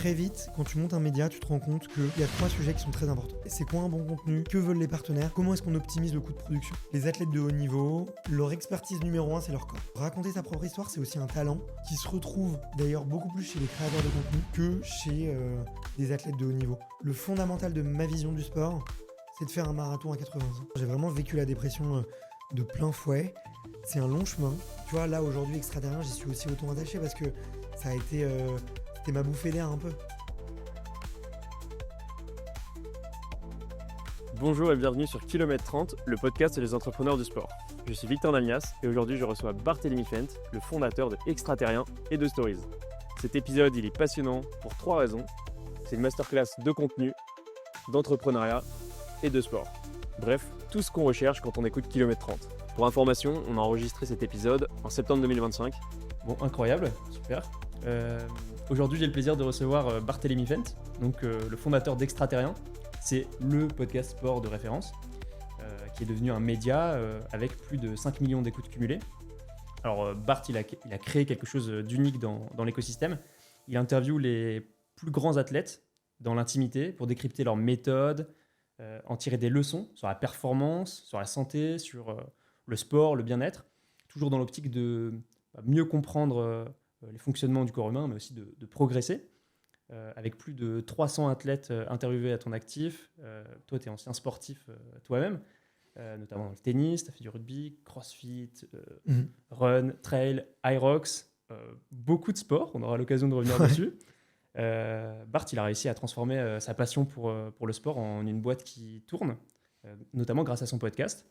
Très vite, quand tu montes un média, tu te rends compte qu'il y a 3 sujets qui sont très importants. C'est quoi un bon contenu? Que veulent les partenaires? Comment est-ce qu'on optimise le coût de production? Les athlètes de haut niveau, leur expertise numéro 1, c'est leur corps. Raconter sa propre histoire, c'est aussi un talent qui se retrouve d'ailleurs beaucoup plus chez les créateurs de contenu que chez des athlètes de haut niveau. Le fondamental de ma vision du sport, c'est de faire un marathon à 80 ans. J'ai vraiment vécu la dépression de plein fouet. C'est un long chemin. Tu vois, là aujourd'hui, Extraterrien, j'y suis aussi autant attaché parce que ça a été... c'était ma bouffée d'air un peu. Bonjour et bienvenue sur Kilomètre 30, le podcast des entrepreneurs du sport. Je suis Victor Nalnias et aujourd'hui je reçois Barthélémy Fent, le fondateur de Extraterrien et de Stories. Cet épisode il est passionnant pour 3 raisons. C'est une masterclass de contenu, d'entrepreneuriat et de sport. Bref, tout ce qu'on recherche quand on écoute Kilomètre 30. Pour information, on a enregistré cet épisode en septembre 2025. Bon, incroyable, super. Aujourd'hui, j'ai le plaisir de recevoir Barthélémy Fent, donc le fondateur d'Extraterrien. C'est le podcast sport de référence, qui est devenu un média avec plus de 5 millions d'écoutes cumulées. Alors, Bart, il a créé quelque chose d'unique dans l'écosystème. Il interviewe les plus grands athlètes dans l'intimité pour décrypter leurs méthodes, en tirer des leçons sur la performance, sur la santé, sur le sport, le bien-être, toujours dans l'optique de mieux comprendre les fonctionnements du corps humain, mais aussi de progresser. Avec plus de 300 athlètes interviewés à ton actif. Toi, tu es ancien sportif toi-même, notamment dans le tennis, tu as fait du rugby, crossfit, run, trail, Hyrox, beaucoup de sports, on aura l'occasion de revenir dessus. Bart, il a réussi à transformer sa passion pour le sport en une boîte qui tourne, notamment grâce à son podcast.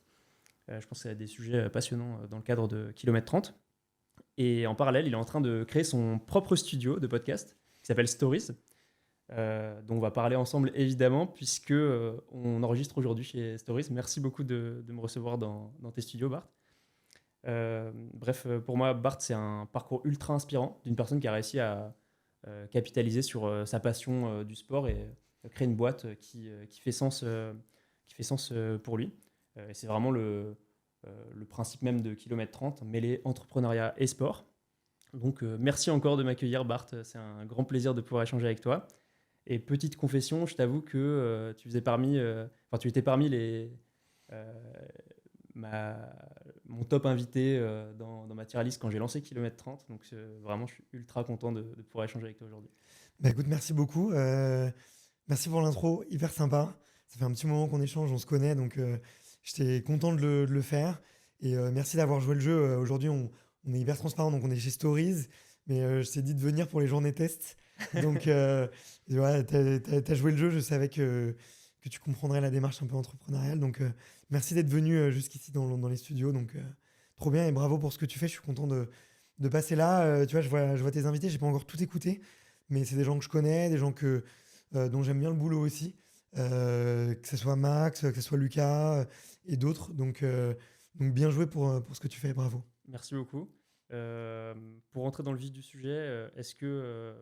Je pense que c'est des sujets passionnants dans le cadre de Kilomètre 30. Et en parallèle, il est en train de créer son propre studio de podcast qui s'appelle Stories, dont on va parler ensemble évidemment, puisque on enregistre aujourd'hui chez Stories. Merci beaucoup de me recevoir dans tes studios, Bart. Bref, pour moi, Bart, c'est un parcours ultra inspirant d'une personne qui a réussi à capitaliser sur sa passion du sport et créer une boîte qui fait sens pour lui. Et c'est vraiment le principe même de Kilomètre 30, mêler entrepreneuriat et sport. Donc merci encore de m'accueillir, Bart, c'est un grand plaisir de pouvoir échanger avec toi. Et petite confession, je t'avoue que tu étais parmi mon top invité dans ma tier list quand j'ai lancé Kilomètre 30. Donc vraiment, je suis ultra content de pouvoir échanger avec toi aujourd'hui. Bah écoute, merci beaucoup. Merci pour l'intro, hyper sympa. Ça fait un petit moment qu'on échange, on se connaît, donc j'étais content de le faire. Et merci d'avoir joué le jeu. Aujourd'hui, on est hyper transparent, donc on est chez Stories, mais je t'ai dit de venir pour les journées test. Donc, ouais, t'as joué le jeu, je savais que tu comprendrais la démarche un peu entrepreneuriale. Donc, merci d'être venu jusqu'ici dans les studios. Donc, trop bien et bravo pour ce que tu fais. Je suis content de passer là. Tu vois, je vois tes invités, j'ai pas encore tout écouté, mais c'est des gens que je connais, des gens dont j'aime bien le boulot aussi. Que ce soit Max, que ce soit Lucas et d'autres. Donc, bien joué pour ce que tu fais, bravo. Merci beaucoup. Pour rentrer dans le vif du sujet, est-ce que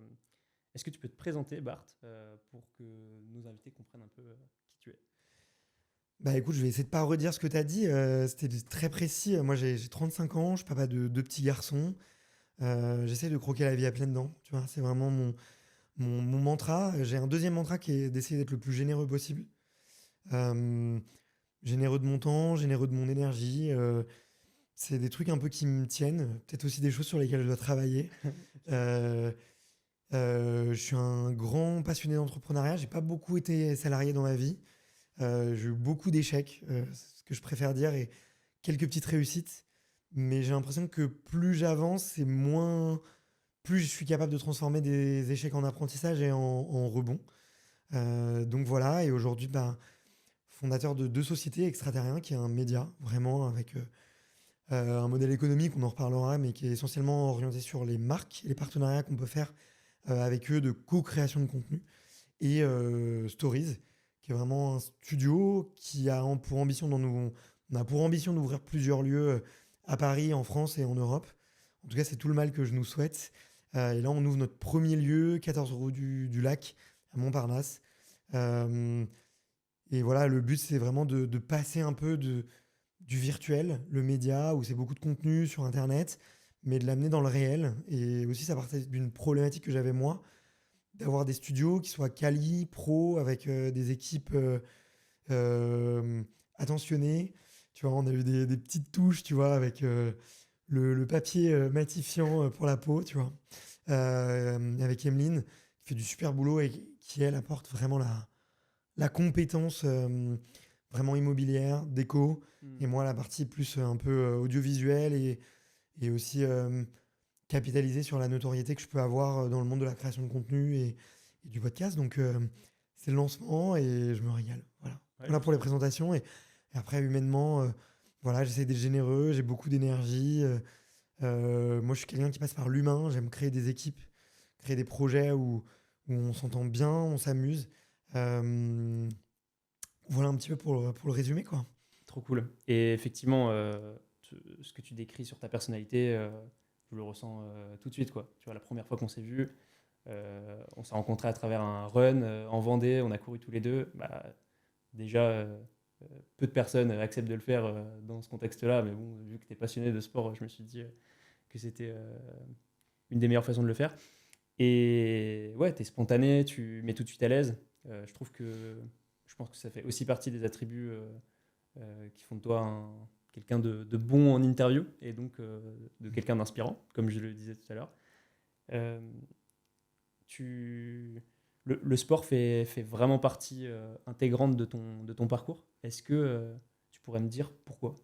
tu peux te présenter, Bart, pour que nos invités comprennent un peu qui tu es? Bah écoute, je vais essayer de pas redire ce que tu as dit. C'était très précis. Moi, j'ai 35 ans, je suis papa de 2 petits garçons. J'essaie de croquer la vie à pleines dents. Tu vois, c'est vraiment mon mantra. J'ai un deuxième mantra qui est d'essayer d'être le plus généreux possible. Généreux de mon temps, généreux de mon énergie. C'est des trucs un peu qui me tiennent. Peut-être aussi des choses sur lesquelles je dois travailler. Je suis un grand passionné d'entrepreneuriat. J'ai pas beaucoup été salarié dans ma vie. J'ai eu beaucoup d'échecs, c'est ce que je préfère dire, et quelques petites réussites. Mais j'ai l'impression que plus j'avance, plus je suis capable de transformer des échecs en apprentissage et en rebond. Donc voilà, et aujourd'hui, fondateur de 2 sociétés, Extraterrien, qui est un média, vraiment, avec un modèle économique, on en reparlera, mais qui est essentiellement orienté sur les marques et les partenariats qu'on peut faire avec eux de co-création de contenu. Et Stories, qui est vraiment un studio qui a pour ambition d'ouvrir plusieurs lieux à Paris, en France et en Europe. En tout cas, c'est tout le mal que je nous souhaite. Et là, on ouvre notre premier lieu, 14 rue du Lac, à Montparnasse. Et voilà, le but, c'est vraiment de passer un peu du virtuel, le média, où c'est beaucoup de contenu sur Internet, mais de l'amener dans le réel. Et aussi, ça partait d'une problématique que j'avais moi, d'avoir des studios qui soient quali, pro, avec des équipes euh, attentionnées. Tu vois, on a eu des petites touches, tu vois, avec le papier matifiant pour la peau, tu vois, avec Emeline, qui fait du super boulot et qui, elle, apporte vraiment la compétence vraiment immobilière, déco, et moi, la partie plus un peu audiovisuelle et aussi capitaliser sur la notoriété que je peux avoir dans le monde de la création de contenu et du podcast. Donc, c'est le lancement et je me régale. Voilà, Ouais, voilà pour les présentations. Et après, humainement, voilà, j'essaie d'être généreux, j'ai beaucoup d'énergie. Moi, je suis quelqu'un qui passe par l'humain. J'aime créer des équipes, créer des projets où on s'entend bien, on s'amuse. Voilà un petit peu pour le résumé, quoi. Trop cool. Et effectivement, ce que tu décris sur ta personnalité, je le ressens tout de suite, quoi. Tu vois, la première fois qu'on s'est vu, on s'est rencontrés à travers un run en Vendée, on a couru tous les deux. Bah, déjà, peu de personnes acceptent de le faire dans ce contexte-là, mais bon, vu que tu es passionné de sport, je me suis dit que c'était une des meilleures façons de le faire. Et ouais, tu es spontané, tu mets tout de suite à l'aise. Je pense que ça fait aussi partie des attributs qui font de toi quelqu'un de bon en interview et donc de quelqu'un d'inspirant, comme je le disais tout à l'heure. Euh, le sport fait vraiment partie intégrante de ton parcours. Est-ce que tu pourrais me dire pourquoi?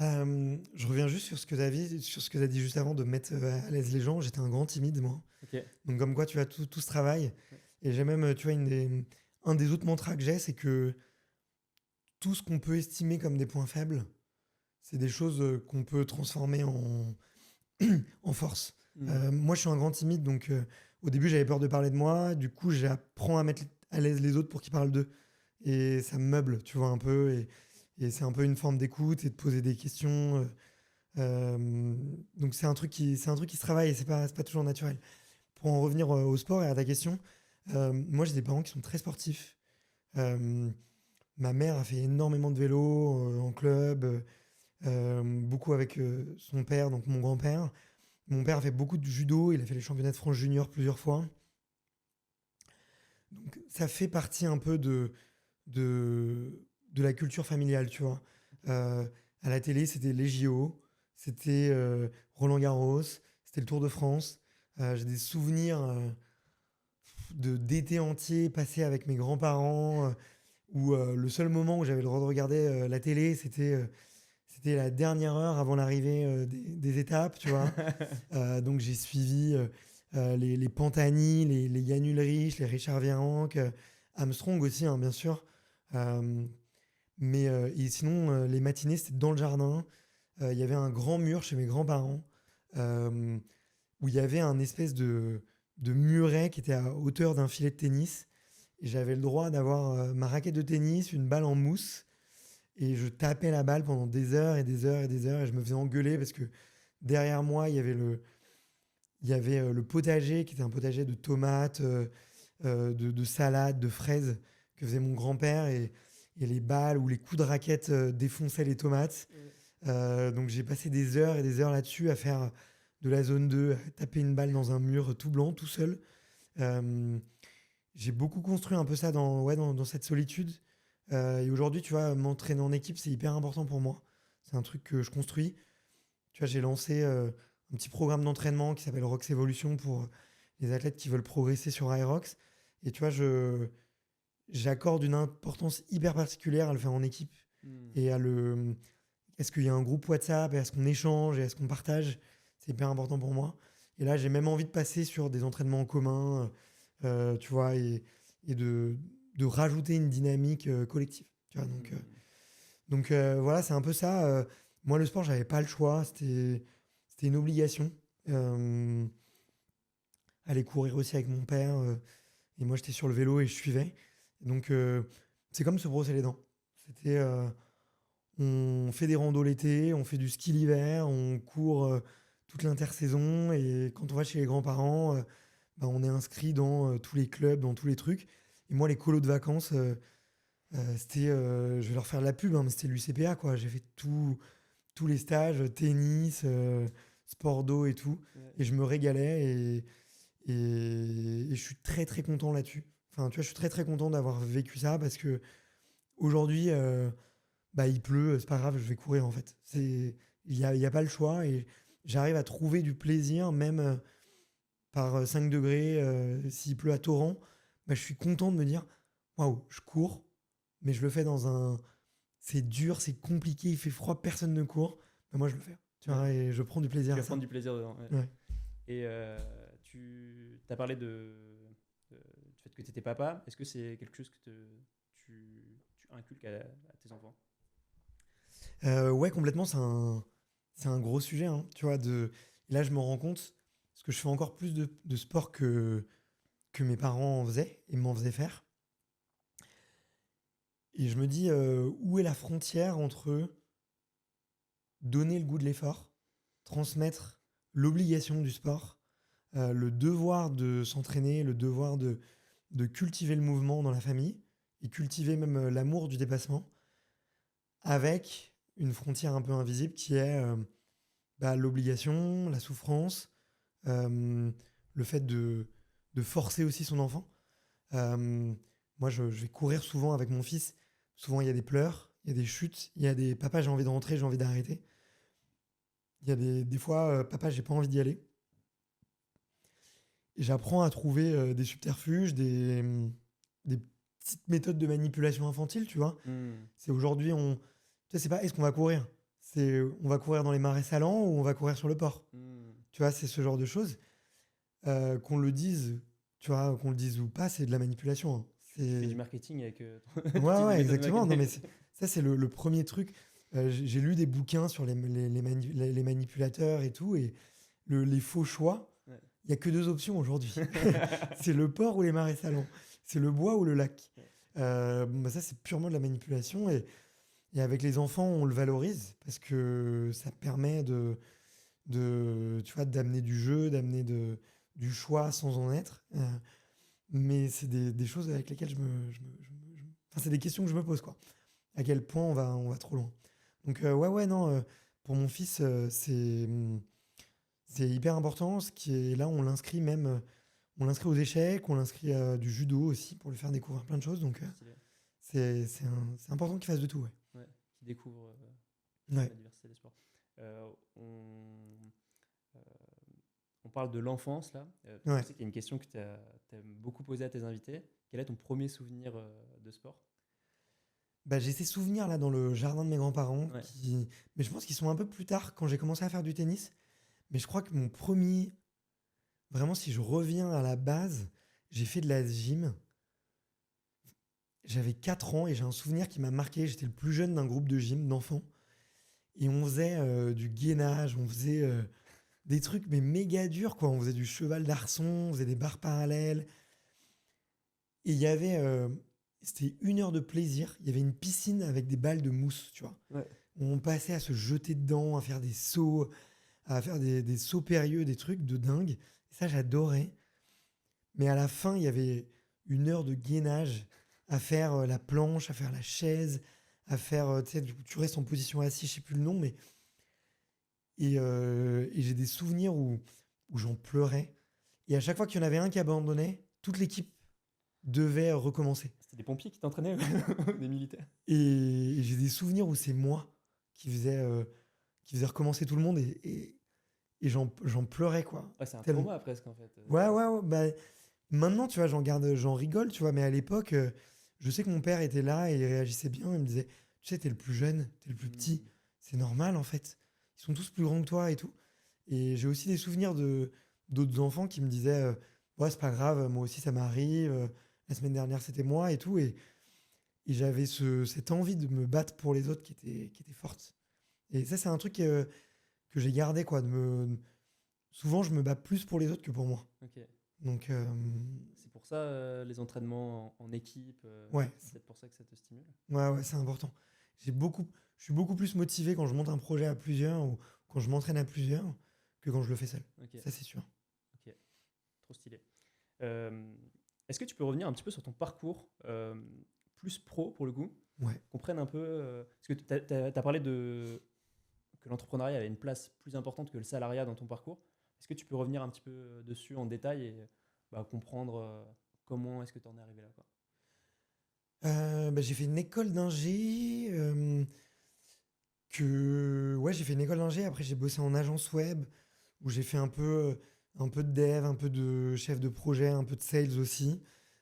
Je reviens juste sur ce que tu as dit juste avant de mettre à l'aise les gens. J'étais un grand timide, moi. Ok. Donc, comme quoi, tu as tout ce travail. Et j'ai même, tu vois, un des autres mantras que j'ai, c'est que tout ce qu'on peut estimer comme des points faibles, c'est des choses qu'on peut transformer en force. Moi, je suis un grand timide, donc au début, j'avais peur de parler de moi. Du coup, j'apprends à mettre à l'aise les autres pour qu'ils parlent d'eux. Et ça me meuble, tu vois, un peu. Et c'est un peu une forme d'écoute et de poser des questions. Donc, c'est un truc qui se travaille et c'est pas toujours naturel. Pour en revenir au sport et à ta question, moi, j'ai des parents qui sont très sportifs. Euh, Ma mère a fait énormément de vélo en club, beaucoup avec son père, donc mon grand-père. Mon père a fait beaucoup de judo, il a fait les championnats de France junior plusieurs fois. Donc ça fait partie un peu de la culture familiale, tu vois. Euh, à la télé, c'était les JO, c'était Roland Garros, c'était le Tour de France. J'ai des souvenirs d'été entier passés avec mes grands-parents, où le seul moment où j'avais le droit de regarder la télé, c'était la dernière heure avant l'arrivée des étapes, tu vois. Donc j'ai suivi les Pantani, les Jan Ullrich, les Richard Virenque, Armstrong aussi, hein, bien sûr. Euh, et sinon, les matinées, c'était dans le jardin. Il y avait un grand mur chez mes grands-parents euh, où il y avait un espèce de muret qui était à hauteur d'un filet de tennis. Et j'avais le droit d'avoir ma raquette de tennis, une balle en mousse. Et je tapais la balle pendant des heures et des heures et des heures. Et je me faisais engueuler parce que derrière moi, il y avait le potager qui était un potager de tomates, de salades, de fraises que faisait mon grand-père. Et les balles ou les coups de raquette défonçaient les tomates. Donc j'ai passé des heures et des heures là-dessus à faire de la zone 2, à taper une balle dans un mur tout blanc, tout seul. Euh, j'ai beaucoup construit un peu ça dans cette solitude. Et aujourd'hui, tu vois, m'entraîner en équipe, c'est hyper important pour moi. C'est un truc que je construis. Tu vois, j'ai lancé un petit programme d'entraînement qui s'appelle Rox Evolution pour les athlètes qui veulent progresser sur Aerox. Et tu vois, j'accorde une importance hyper particulière à le faire en équipe et est-ce qu'il y a un groupe WhatsApp, et est-ce qu'on échange, et est-ce qu'on partage. C'est hyper important pour moi. Et là, j'ai même envie de passer sur des entraînements en commun, tu vois, et de rajouter une dynamique collective. Tu vois, donc voilà, c'est un peu ça. Moi, le sport, j'avais pas le choix. C'était une obligation. Euh, Aller courir aussi avec mon père. Et moi, j'étais sur le vélo et je suivais. Donc, c'est comme se brosser les dents. C'était, on fait des randos l'été, on fait du ski l'hiver, on court toute l'intersaison. Et quand on va chez les grands-parents, bah, on est inscrit dans tous les clubs, dans tous les trucs. Et moi, les colos de vacances, c'était, je vais leur faire de la pub, hein, mais c'était l'UCPA, quoi. J'ai fait tous les stages, tennis, sport d'eau et tout. Ouais. Et je me régalais. Et je suis très très content là-dessus. Enfin, tu vois, je suis très très content d'avoir vécu ça parce que aujourd'hui, il pleut, c'est pas grave, je vais courir en fait. Il y a pas le choix et j'arrive à trouver du plaisir même par 5 degrés, s'il pleut à torrent, je suis content de me dire, waouh, je cours, mais je le fais dans un... C'est dur, c'est compliqué, il fait froid, personne ne court. Moi, je le fais. Tu vois, et je prends du plaisir Tu à vas ça. prendre du plaisir dedans. Ouais. Ouais. Et tu as parlé du fait que tu étais papa. Est-ce que c'est quelque chose que tu inculques à tes enfants? Ouais, complètement, c'est un gros sujet. Hein, tu vois, et là, je me rends compte, parce que je fais encore plus de sport que mes parents en faisaient et m'en faisaient faire. Et je me dis, où est la frontière entre donner le goût de l'effort, transmettre l'obligation du sport, le devoir de s'entraîner, le devoir de cultiver le mouvement dans la famille et cultiver même l'amour du dépassement, avec une frontière un peu invisible qui est l'obligation, la souffrance, le fait de forcer aussi son enfant. Moi, je vais courir souvent avec mon fils. Souvent, il y a des pleurs, il y a des chutes, il y a des papa, j'ai envie de rentrer, j'ai envie d'arrêter. Il y a des fois, papa, j'ai pas envie d'y aller. Et j'apprends à trouver des subterfuges, des petites méthodes de manipulation infantile, tu vois. C'est aujourd'hui, tu sais, c'est pas est-ce qu'on va courir, c'est on va courir dans les marais salants ou on va courir sur le port. Tu vois, c'est ce genre de choses. Qu'on le dise, tu vois, qu'on le dise ou pas, c'est de la manipulation. Hein. Tu fais du marketing avec Ouais, exactement. Non, mais ça, c'est le premier truc. J'ai lu des bouquins sur les manipulateurs et tout, et les faux choix. Il n'y a que 2 options aujourd'hui. C'est le port ou les marais salants. C'est le bois ou le lac. Ça, c'est purement de la manipulation. Et avec les enfants, on le valorise parce que ça permet tu vois, d'amener du jeu, d'amener du choix sans en être. Mais c'est des choses avec lesquelles enfin, c'est des questions que je me pose, quoi. À quel point on va trop loin. Donc, ouais, non, pour mon fils, c'est hyper important. Ce qui est là, on l'inscrit même, on l'inscrit aux échecs, on l'inscrit à du judo aussi pour lui faire découvrir plein de choses. Donc, c'est important qu'il fasse de tout, ouais. Ouais, qui découvre Ouais. la diversité des sports. On parle de l'enfance là. Je Ouais. sais qu'il y a une question que tu as beaucoup posée à tes invités. Quel est ton premier souvenir de sport? J'ai ces souvenirs là dans le jardin de mes grands-parents, Ouais. mais je pense qu'ils sont un peu plus tard quand j'ai commencé à faire du tennis. Mais je crois que mon premier, vraiment, si je reviens à la base, j'ai fait de la gym. J'avais 4 ans et j'ai un souvenir qui m'a marqué. J'étais le plus jeune d'un groupe de gym d'enfants. Et on faisait du gainage, on faisait des trucs mais méga durs, quoi. On faisait du cheval d'arçon, on faisait des barres parallèles. Et il y avait... c'était 1 heure de plaisir. Il y avait une piscine avec des balles de mousse, tu vois. Ouais. On passait à se jeter dedans, à faire des sauts, à faire des sauts périlleux, des trucs de dingue. Et ça, j'adorais. Mais à la fin, il y avait 1 heure de gainage à faire la planche, à faire la chaise, à faire, tu sais, tu restes en position assise, je sais plus le nom, mais... Et j'ai des souvenirs où j'en pleurais. Et à chaque fois qu'il y en avait un qui abandonnait, toute l'équipe devait recommencer. C'était des pompiers qui t'entraînaient, des militaires. Et j'ai des souvenirs où c'est moi qui faisais recommencer tout le monde et j'en pleurais, quoi. Ouais, c'est un Tellement. trauma presque en fait. Ouais. Maintenant, tu vois, j'en rigole, tu vois, mais à l'époque, je sais que mon père était là et il réagissait bien. Il me disait, tu sais, t'es le plus jeune, t'es le plus petit, c'est normal en fait. Ils sont tous plus grands que toi et tout. Et j'ai aussi des souvenirs d'autres enfants qui me disaient, ouais, c'est pas grave, moi aussi ça m'arrive. La semaine dernière, c'était moi et tout. Et j'avais cette envie de me battre pour les autres qui était forte. Et ça, c'est un truc que j'ai gardé, quoi. Souvent, je me bats plus pour les autres que pour moi. Ok. Donc, C'est pour ça les entraînements en équipe, ouais. c'est peut-être pour ça que ça te stimule. Ouais, c'est important. Je suis beaucoup plus motivé quand je monte un projet à plusieurs ou quand je m'entraîne à plusieurs que quand je le fais seul. Ok. Ça, c'est sûr. Ok, trop stylé. Est-ce que tu peux revenir un petit peu sur ton parcours plus pro pour le coup? Ouais. Qu'on prenne un peu. Parce que tu as parlé que l'entrepreneuriat avait une place plus importante que le salariat dans ton parcours. Est-ce que tu peux revenir un petit peu dessus en détail et comprendre comment est-ce que tu en es arrivé là, quoi. J'ai fait une école d'ingé. Ouais, j'ai fait une école d'ingé. Après, j'ai bossé en agence web où j'ai fait un peu de dev, un peu de chef de projet, un peu de sales aussi.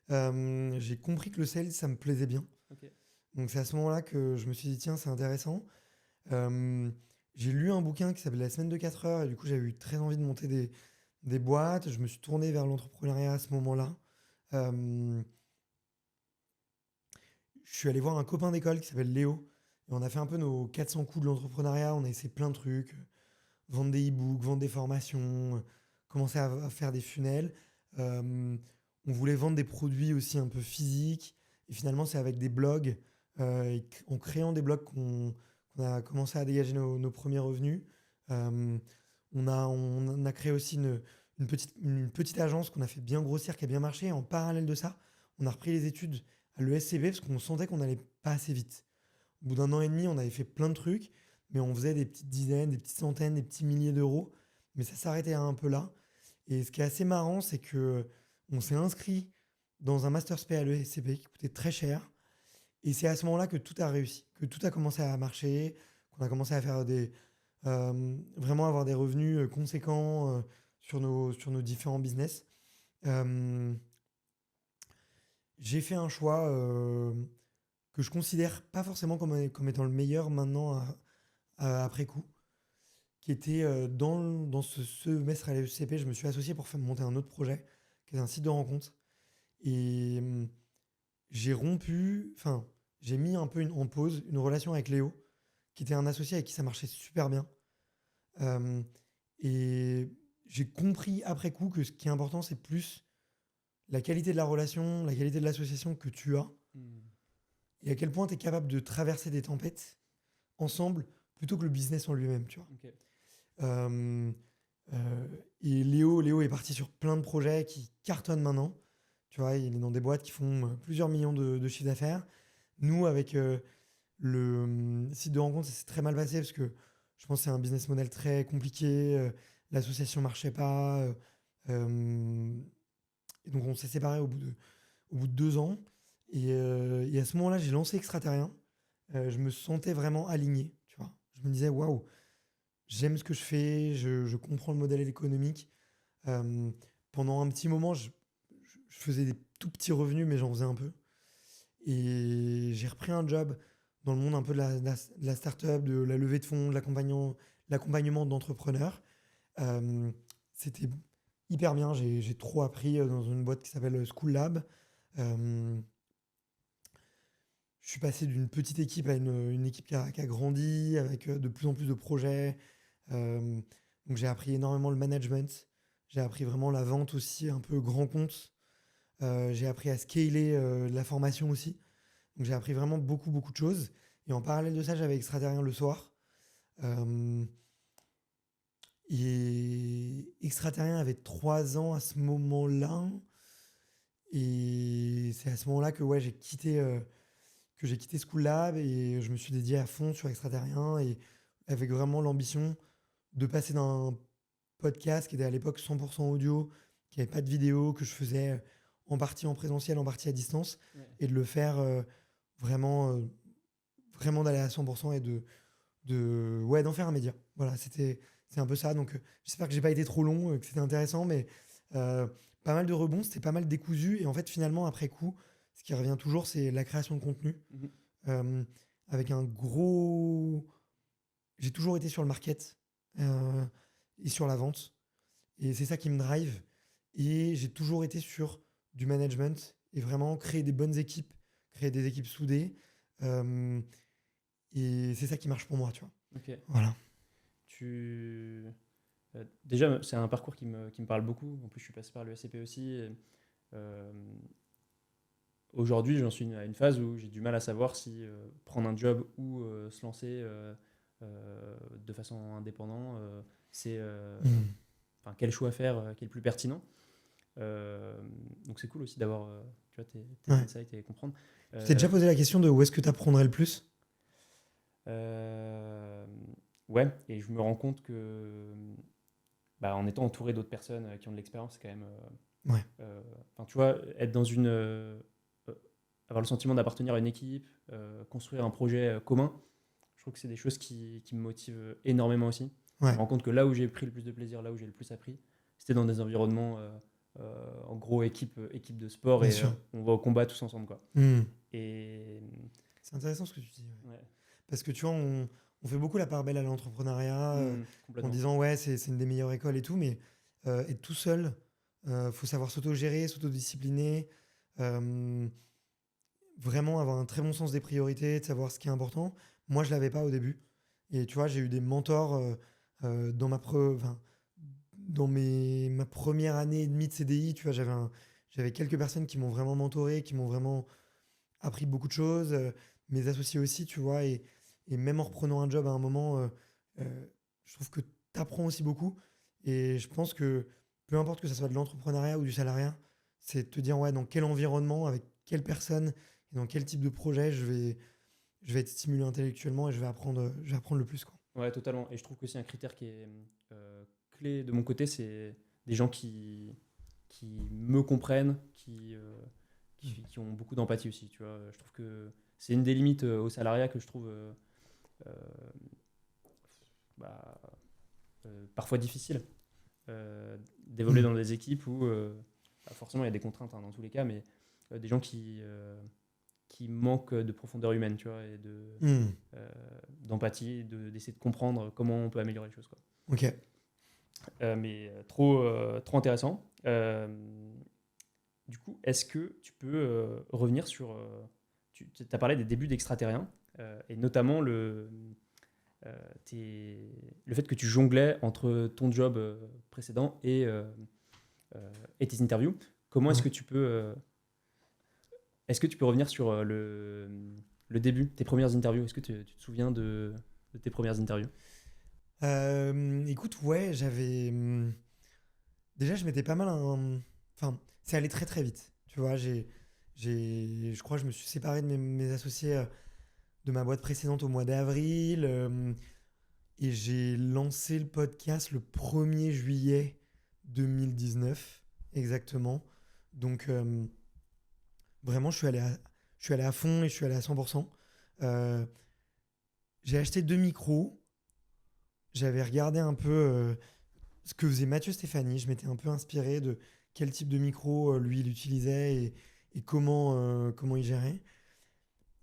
J'ai compris que le sales, ça me plaisait bien. Ok. Donc, c'est à ce moment-là que je me suis dit, tiens, c'est intéressant. Euh, j'ai lu un bouquin qui s'appelle La semaine de 4 heures et du coup, j'avais eu très envie de monter des boîtes. Je me suis tourné vers l'entrepreneuriat à ce moment-là. Euh, je suis allé voir un copain d'école qui s'appelle Léo. Et on a fait un peu nos 400 coups de l'entrepreneuriat. On a essayé plein de trucs. Vendre des e-books, vendre des formations, commencer à faire des funnels. On voulait vendre des produits aussi un peu physiques. Et finalement, c'est avec des blogs, en créant des blogs qu'on a commencé à dégager nos premiers revenus. Euh, on a créé aussi une petite agence qu'on a fait bien grossir, qui a bien marché. En parallèle de ça, on a repris les études à l'ESCP parce qu'on sentait qu'on n'allait pas assez vite. Au bout d'un an et demi, on avait fait plein de trucs, mais on faisait des petites dizaines, des petites centaines, des petits milliers d'euros. Mais ça s'arrêtait un peu là. Et ce qui est assez marrant, c'est que on s'est inscrit dans un master spé à l'ESCP qui coûtait très cher. Et c'est à ce moment-là que tout a réussi, que tout a commencé à marcher, qu'on a commencé à faire vraiment avoir des revenus conséquents sur nos différents business. Euh, j'ai fait un choix que je considère pas forcément comme étant le meilleur maintenant après coup, qui était dans ce semestre à l'ESCP, je me suis associé pour faire monter un autre projet, qui est un site de rencontre. Et j'ai rompu, enfin, j'ai mis un peu en pause une relation avec Léo, qui était un associé avec qui ça marchait super bien. Euh, et j'ai compris après coup que ce qui est important, c'est plus la qualité de la relation, la qualité de l'association que tu as, et à quel point tu es capable de traverser des tempêtes ensemble plutôt que le business en lui-même, tu vois. Ok. Euh, et Léo est parti sur plein de projets qui cartonnent maintenant. Tu vois, il est dans des boîtes qui font plusieurs millions de chiffres d'affaires. Nous, avec le site de rencontre, ça s'est très mal passé parce que je pense que c'est un business model très compliqué. L'association marchait pas. Et donc, on s'est séparés au bout de 2 ans. Et à ce moment-là, j'ai lancé Extraterrien. Je me sentais vraiment aligné. Tu vois, je me disais, waouh, j'aime ce que je fais, je comprends le modèle économique. Euh, Pendant un petit moment, je faisais des tout petits revenus, mais j'en faisais un peu. Et j'ai repris un job dans le monde un peu de la start-up, de la levée de fonds, de l'accompagnement d'entrepreneurs. Euh, C'était hyper bien. J'ai trop appris dans une boîte qui s'appelle School Lab. Euh, je suis passé d'une petite équipe à une équipe qui a grandi avec de plus en plus de projets. Euh, donc j'ai appris énormément le management. J'ai appris vraiment la vente aussi, un peu grand compte. J'ai appris à scaler la formation aussi. Donc j'ai appris vraiment beaucoup, beaucoup de choses. Et en parallèle de ça, j'avais Extraterrien le soir. Euh, et Extraterrien avait 3 ans à ce moment-là. Et c'est à ce moment-là que ouais, j'ai quitté School Lab et je me suis dédié à fond sur Extraterrien et avec vraiment l'ambition de passer d'un podcast qui était à l'époque 100% audio, qui n'avait pas de vidéo, que je faisais en partie en présentiel, en partie à distance, Ouais. et de le faire vraiment, vraiment d'aller à 100% et ouais, d'en faire un média. Voilà, c'est un peu ça. Donc j'espère que j'ai pas été trop long, que c'était intéressant, mais euh, pas mal de rebonds, c'était pas mal décousu. Et en fait, finalement, après coup, ce qui revient toujours, c'est la création de contenu. Mhm. Euh, Avec un gros. J'ai toujours été sur le market euh, et sur la vente. Et c'est ça qui me drive. Et j'ai toujours été sur du management et vraiment créer des bonnes équipes, créer des équipes soudées. Euh, et c'est ça qui marche pour moi, tu vois. Ok. Voilà. Tu... déjà, c'est un parcours qui me parle beaucoup. En plus, je suis passé par le SCP aussi. Euh, Aujourd'hui, j'en suis à une phase où j'ai du mal à savoir si prendre un job ou se lancer de façon indépendante, c'est Mm. enfin, quel choix faire qui est le plus pertinent. Euh, donc c'est cool aussi d'avoir tu vois, tes Ouais. insights et comprendre. Tu t'es déjà posé la question de où est-ce que tu apprendrais le plus? Euh, ouais, et je me rends compte que en étant entouré d'autres personnes qui ont de l'expérience, c'est quand même Ouais. Enfin, tu vois, être dans avoir le sentiment d'appartenir à une équipe, construire un projet commun, je trouve que c'est des choses qui me motivent énormément aussi. Je Ouais. me rends compte que là où j'ai pris le plus de plaisir, là où j'ai le plus appris, c'était dans des environnements, en gros, équipe de sport Bien et sûr. on va au combat tous ensemble, quoi. Hmm. Et C'est intéressant ce que tu dis. Ouais. ouais, Parce que tu vois, on fait beaucoup la part belle à l'entrepreneuriat en complètement. disant ouais, c'est une des meilleures écoles et tout, mais être tout seul, faut savoir s'auto-gérer, s'autodiscipliner, euh, vraiment avoir un très bon sens des priorités, de savoir ce qui est important. Moi, je l'avais pas au début. Et tu vois, j'ai eu des mentors dans ma première année et demie de CDI. Tu vois, j'avais quelques personnes qui m'ont vraiment mentoré, qui m'ont vraiment appris beaucoup de choses. Mes associés aussi, tu vois. Et même en reprenant un job à un moment, je trouve que tu apprends aussi beaucoup. Et je pense que peu importe que ce soit de l'entrepreneuriat ou du salariat, c'est de te dire ouais, dans quel environnement, avec quelle personne et dans quel type de projet je vais être stimulé intellectuellement et je vais apprendre le plus, quoi. Ouais, totalement. Et je trouve que c'est un critère qui est clé de mon côté, c'est des gens qui me comprennent, qui ont beaucoup d'empathie aussi. Tu vois. Je trouve que c'est une des limites au salariat que je trouve euh, bah, parfois difficile d'évoluer Mm. dans des équipes où forcément il y a des contraintes dans tous les cas, mais des gens qui manquent de profondeur humaine, tu vois, et Mm. euh, d'empathie, d'essayer de comprendre comment on peut améliorer les choses, quoi. Ok. Mais trop intéressant. Du coup, est-ce que tu peux revenir sur... tu as parlé des débuts d'extraterrien, et notamment euh, le fait que tu jonglais entre ton job précédent et tes interviews. Comment Ouais. est-ce que tu peux revenir sur le début, tes premières interviews? Est-ce que tu te souviens de tes premières interviews? Écoute, ouais, déjà, je m'étais pas mal. Enfin, c'est allé très très vite. Tu vois, je crois que je me suis séparé de mes associés de ma boîte précédente au mois d'avril. Et j'ai lancé le podcast le 1er juillet 2019, exactement. Donc, vraiment, je suis allé à fond et je suis allé à 100%. Euh, j'ai acheté 2 micros. J'avais regardé un peu ce que faisait Mathieu Stéphanie. Je m'étais un peu inspiré de quel type de micro lui il utilisait et comment il gérait.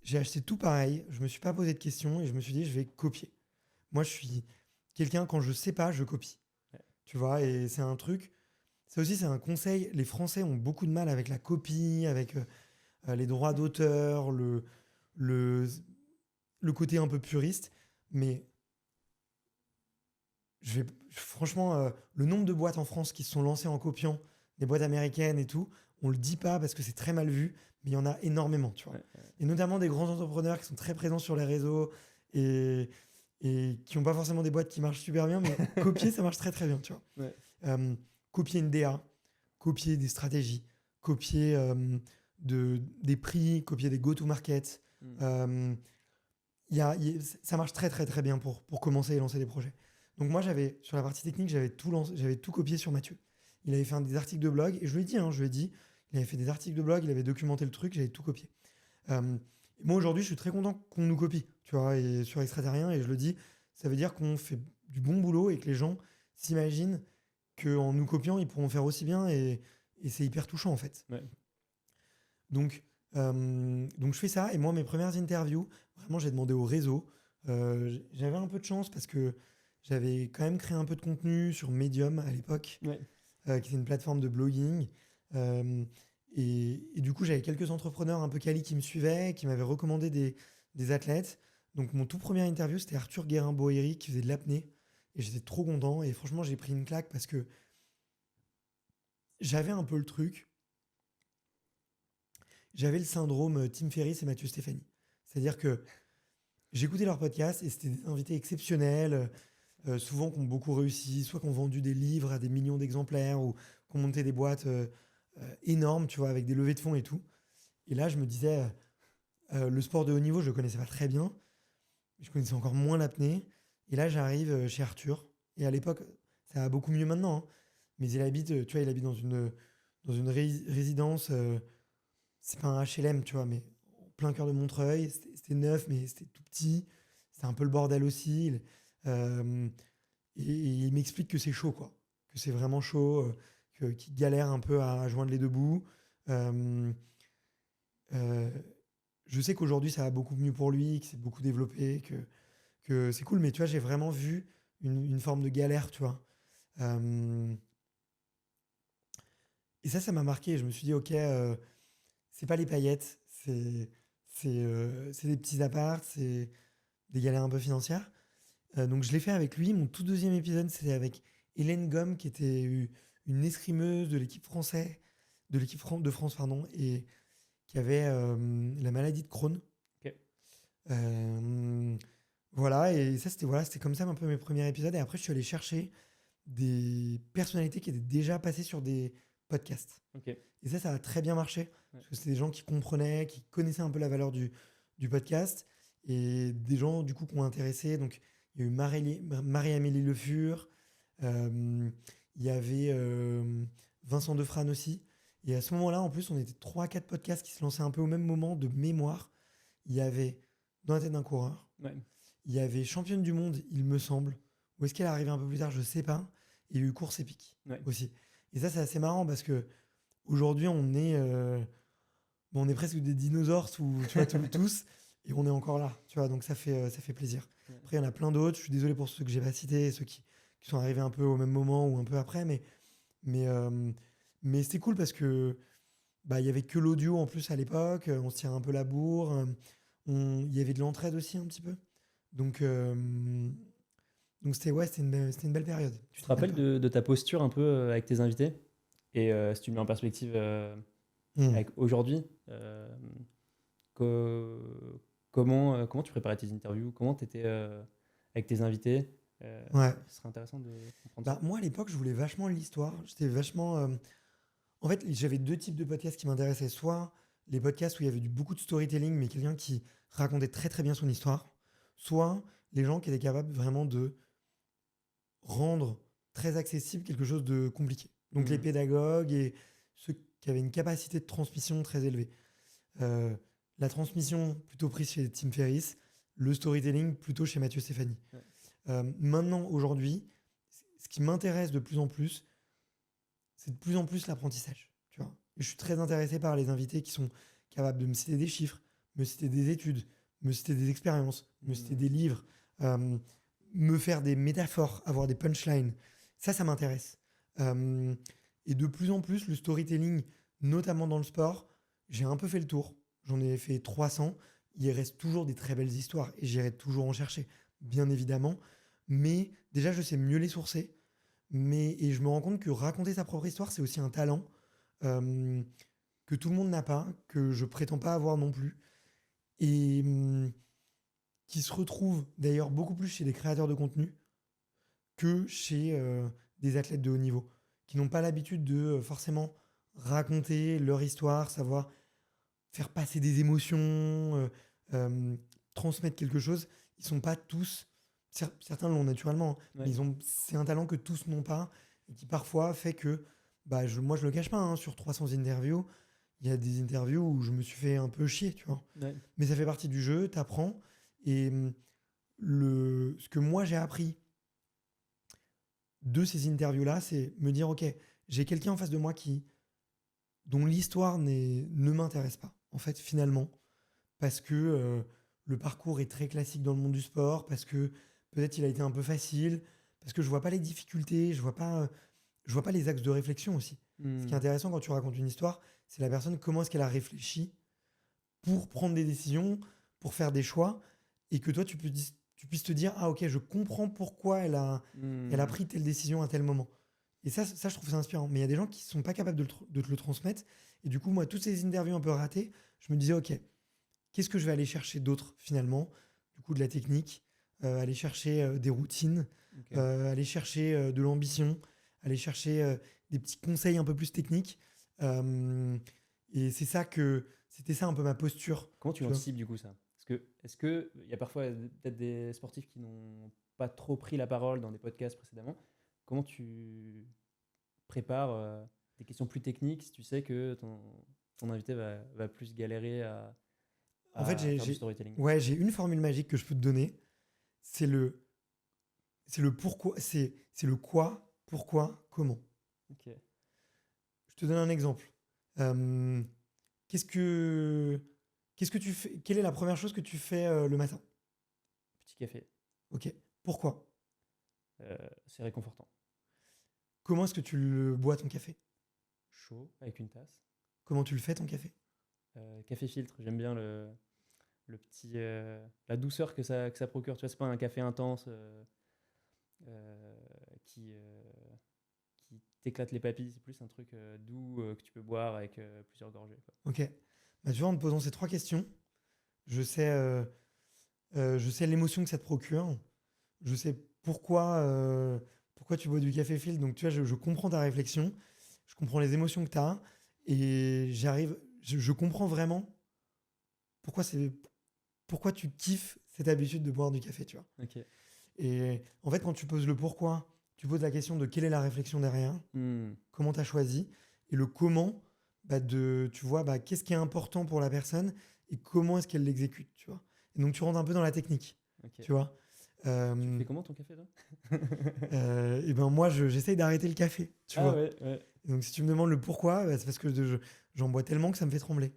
J'ai acheté tout pareil. Je me suis pas posé de questions et je me suis dit je vais copier. Moi, je suis quelqu'un, quand je sais pas, je copie. Ouais. Tu vois, et c'est un truc. Ça aussi, c'est un conseil. Les Français ont beaucoup de mal avec la copie, avec les droits d'auteur, le, le côté un peu puriste. Mais franchement, le nombre de boîtes en France qui se sont lancées en copiant des boîtes américaines et tout, on le dit pas parce que c'est très mal vu, mais il y en a énormément, tu vois. Ouais, Et notamment des grands entrepreneurs qui sont très présents sur les réseaux et, et qui n'ont pas forcément des boîtes qui marchent super bien, mais copier, ça marche très très bien, tu vois. ouais. Copier une DA, copier des stratégies, copier des prix, copier des go-to-market. Mm. Euh, Ça marche très très très bien pour commencer et lancer des projets. Donc moi, sur la partie technique, j'avais tout copié sur Mathieu. Il avait fait des articles de blog, et je lui ai dit, il avait fait des articles de blog, il avait documenté le truc, j'avais tout copié. Moi, aujourd'hui, je suis très content qu'on nous copie, tu vois, et sur Extraterrien, et je le dis, ça veut dire qu'on fait du bon boulot et que les gens s'imaginent qu'en nous copiant, ils pourront faire aussi bien, et c'est hyper touchant, en fait. Ouais. Donc je fais ça, et moi, mes premières interviews, vraiment, j'ai demandé au réseau. J'avais un peu de chance parce que j'avais quand même créé un peu de contenu sur Medium à l'époque, Ouais. qui était une plateforme de blogging. Euh, et du coup, j'avais quelques entrepreneurs un peu quali qui me suivaient, qui m'avaient recommandé des athlètes. Donc mon tout premier interview, c'était Arthur Guérin-Boéry qui faisait de l'apnée. Et j'étais trop content. Et franchement, j'ai pris une claque parce que j'avais un peu le truc. J'avais le syndrome Tim Ferriss et Mathieu Stéphanie. C'est-à-dire que j'écoutais leur podcast et c'était des invités exceptionnels, souvent qui ont beaucoup réussi, soit qui ont vendu des livres à des millions d'exemplaires ou qui ont monté des boîtes énormes, tu vois, avec des levées de fonds et tout. Et là, je me disais, le sport de haut niveau, je le connaissais pas très bien. Je connaissais encore moins l'apnée. Et là, j'arrive chez Arthur. Et à l'époque, ça va beaucoup mieux maintenant, hein. Mais il habite dans une résidence, c'est pas un HLM, tu vois, mais en plein cœur de Montreuil. C'était neuf, mais c'était tout petit. C'était un peu le bordel aussi. Euh, et il m'explique que c'est chaud, quoi. Que c'est vraiment chaud, qu'il galère un peu à joindre les deux bouts. Euh, euh, je sais qu'aujourd'hui, ça va beaucoup mieux pour lui, que c'est beaucoup développé, que c'est cool. Mais tu vois, j'ai vraiment vu une forme de galère, tu vois. Euh, et ça m'a marqué. Je me suis dit, ok, c'est pas les paillettes, c'est des petits apparts, c'est des galères un peu financières. Donc je l'ai fait avec lui. Mon tout deuxième épisode, c'était avec Hélène Gomme, qui était une escrimeuse de l'équipe française, de France, pardon, et qui avait la maladie de Crohn. Ok. Voilà, et ça, c'était comme ça un peu mes premiers épisodes. Et après, je suis allé chercher des personnalités qui étaient déjà passées sur des podcasts. Ok. Et ça a très bien marché. Ouais. Parce que c'était des gens qui comprenaient, qui connaissaient un peu la valeur du podcast. Et des gens, du coup, qui ont intéressé. Donc, il y a eu Marie-Amélie Le Fur. Il y avait Vincent Defrane aussi. Et à ce moment-là, en plus, on était 3-4 podcasts qui se lançaient un peu au même moment de mémoire. Il y avait Dans la tête d'un coureur. Ouais. Il y avait Championne du monde, il me semble. Où est-ce qu'elle est arrivée un peu plus tard, je sais pas. Et il y a eu Course épique aussi. Et ça, c'est assez marrant parce que aujourd'hui, on est presque des dinosaures, tu vois, tous, et on est encore là, tu vois, donc ça fait plaisir. Ouais. Après, il y en a plein d'autres. Je suis désolé pour ceux que j'ai pas cités, ceux qui sont arrivés un peu au même moment ou un peu après, mais c'était cool parce que bah, il y avait que l'audio en plus à l'époque. On se tirait un peu la bourre. Il y avait de l'entraide aussi un petit peu. Donc c'était une belle période. Tu te rappelles de ta posture un peu avec tes invités? Et si tu le mets en perspective avec aujourd'hui, comment tu préparais tes interviews? Comment tu étais avec tes invités? Ouais. Ce serait intéressant de comprendre Bah, ça. moi, à l'époque, je voulais vachement l'histoire. J'étais vachement. En fait, j'avais deux types de podcasts qui m'intéressaient. Soit les podcasts où il y avait beaucoup de storytelling, mais quelqu'un qui racontait très très bien son histoire. Soit les gens qui étaient capables vraiment de rendre très accessible quelque chose de compliqué. Donc les pédagogues et ceux qui avaient une capacité de transmission très élevée. La transmission plutôt prise chez Tim Ferriss, le storytelling plutôt chez Mathieu Stéphanie. Ouais. Maintenant, aujourd'hui, ce qui m'intéresse de plus en plus, c'est de plus en plus l'apprentissage. Tu vois. Et je suis très intéressé par les invités qui sont capables de me citer des chiffres, me citer des études, me citer des expériences, me citer des livres, me faire des métaphores, avoir des punchlines. Ça m'intéresse. Et de plus en plus, le storytelling, notamment dans le sport, j'ai un peu fait le tour. J'en ai fait 300. Il reste toujours des très belles histoires et j'irai toujours en chercher, bien évidemment. Mais déjà, je sais mieux les sourcer. Et je me rends compte que raconter sa propre histoire, c'est aussi un talent que tout le monde n'a pas, que je prétends pas avoir non plus. Et qui se retrouve d'ailleurs beaucoup plus chez des créateurs de contenu que chez des athlètes de haut niveau, qui n'ont pas l'habitude de forcément raconter leur histoire, savoir faire passer des émotions, transmettre quelque chose. Ils sont pas tous, certains l'ont naturellement, mais c'est un talent que tous n'ont pas et qui parfois fait que, moi je le cache pas, hein, sur 300 interviews, il y a des interviews où je me suis fait un peu chier, tu vois. Ouais. Mais ça fait partie du jeu, t'apprends. Et ce que moi j'ai appris de ces interviews-là, c'est me dire, ok, j'ai quelqu'un en face de moi dont l'histoire ne m'intéresse pas, en fait, finalement, parce que le parcours est très classique dans le monde du sport, parce que peut-être il a été un peu facile, parce que je vois pas les difficultés, je vois pas les axes de réflexion aussi. Ce qui est intéressant quand tu racontes une histoire, c'est la personne, comment est-ce qu'elle a réfléchi pour prendre des décisions, pour faire des choix, et que toi, tu puisses te dire, ah ok, je comprends pourquoi elle a pris telle décision à tel moment. Et ça, je trouve ça inspirant. Mais il y a des gens qui ne sont pas capables de te le transmettre. Et du coup, moi, toutes ces interviews un peu ratées, je me disais, ok, qu'est-ce que je vais aller chercher d'autre finalement? Du coup, de la technique, aller chercher des routines, aller chercher de l'ambition, aller chercher des petits conseils un peu plus techniques. Et c'était ça un peu ma posture. Comment tu anticipes du coup ça? Est-ce que il y a parfois peut-être des sportifs qui n'ont pas trop pris la parole dans des podcasts précédemment? Comment tu prépares des questions plus techniques si tu sais que ton invité va plus galérer En fait, à faire du storytelling. ouais, j'ai une formule magique que je peux te donner. C'est le pourquoi, c'est le quoi, pourquoi, comment. Ok. Je te donne un exemple. Euh, qu'est-ce que tu fais? Quelle est la première chose que tu fais le matin? Petit café. Ok. Pourquoi? C'est réconfortant. Comment est-ce que tu le bois ton café? Chaud, avec une tasse. Comment tu le fais ton café? Café filtre, j'aime bien le petit, la douceur que ça procure. Tu vois, c'est pas un café intense euh, qui, euh, qui t'éclate les papilles. C'est plus un truc doux que tu peux boire avec plusieurs gorgées, quoi. Ok. Bah, tu vois, en te posant ces trois questions, je sais, je sais l'émotion que ça te procure. Je sais pourquoi tu bois du café filtre. Donc, tu vois, je comprends ta réflexion. Je comprends les émotions que tu as. Et je comprends vraiment pourquoi tu kiffes cette habitude de boire du café, tu vois. Ok. Et en fait, quand tu poses le pourquoi, tu poses la question de quelle est la réflexion derrière, comment tu as choisi, et le comment, bah tu vois, bah, qu'est-ce qui est important pour la personne et comment est-ce qu'elle l'exécute, tu vois. Et donc, tu rentres un peu dans la technique, Ok. tu vois. Tu fais comment ton café, toi? Et ben moi, j'essaye d'arrêter le café, tu Ah vois. ouais, ouais. Et donc, si tu me demandes le pourquoi, bah, c'est parce que j'en bois tellement que ça me fait trembler.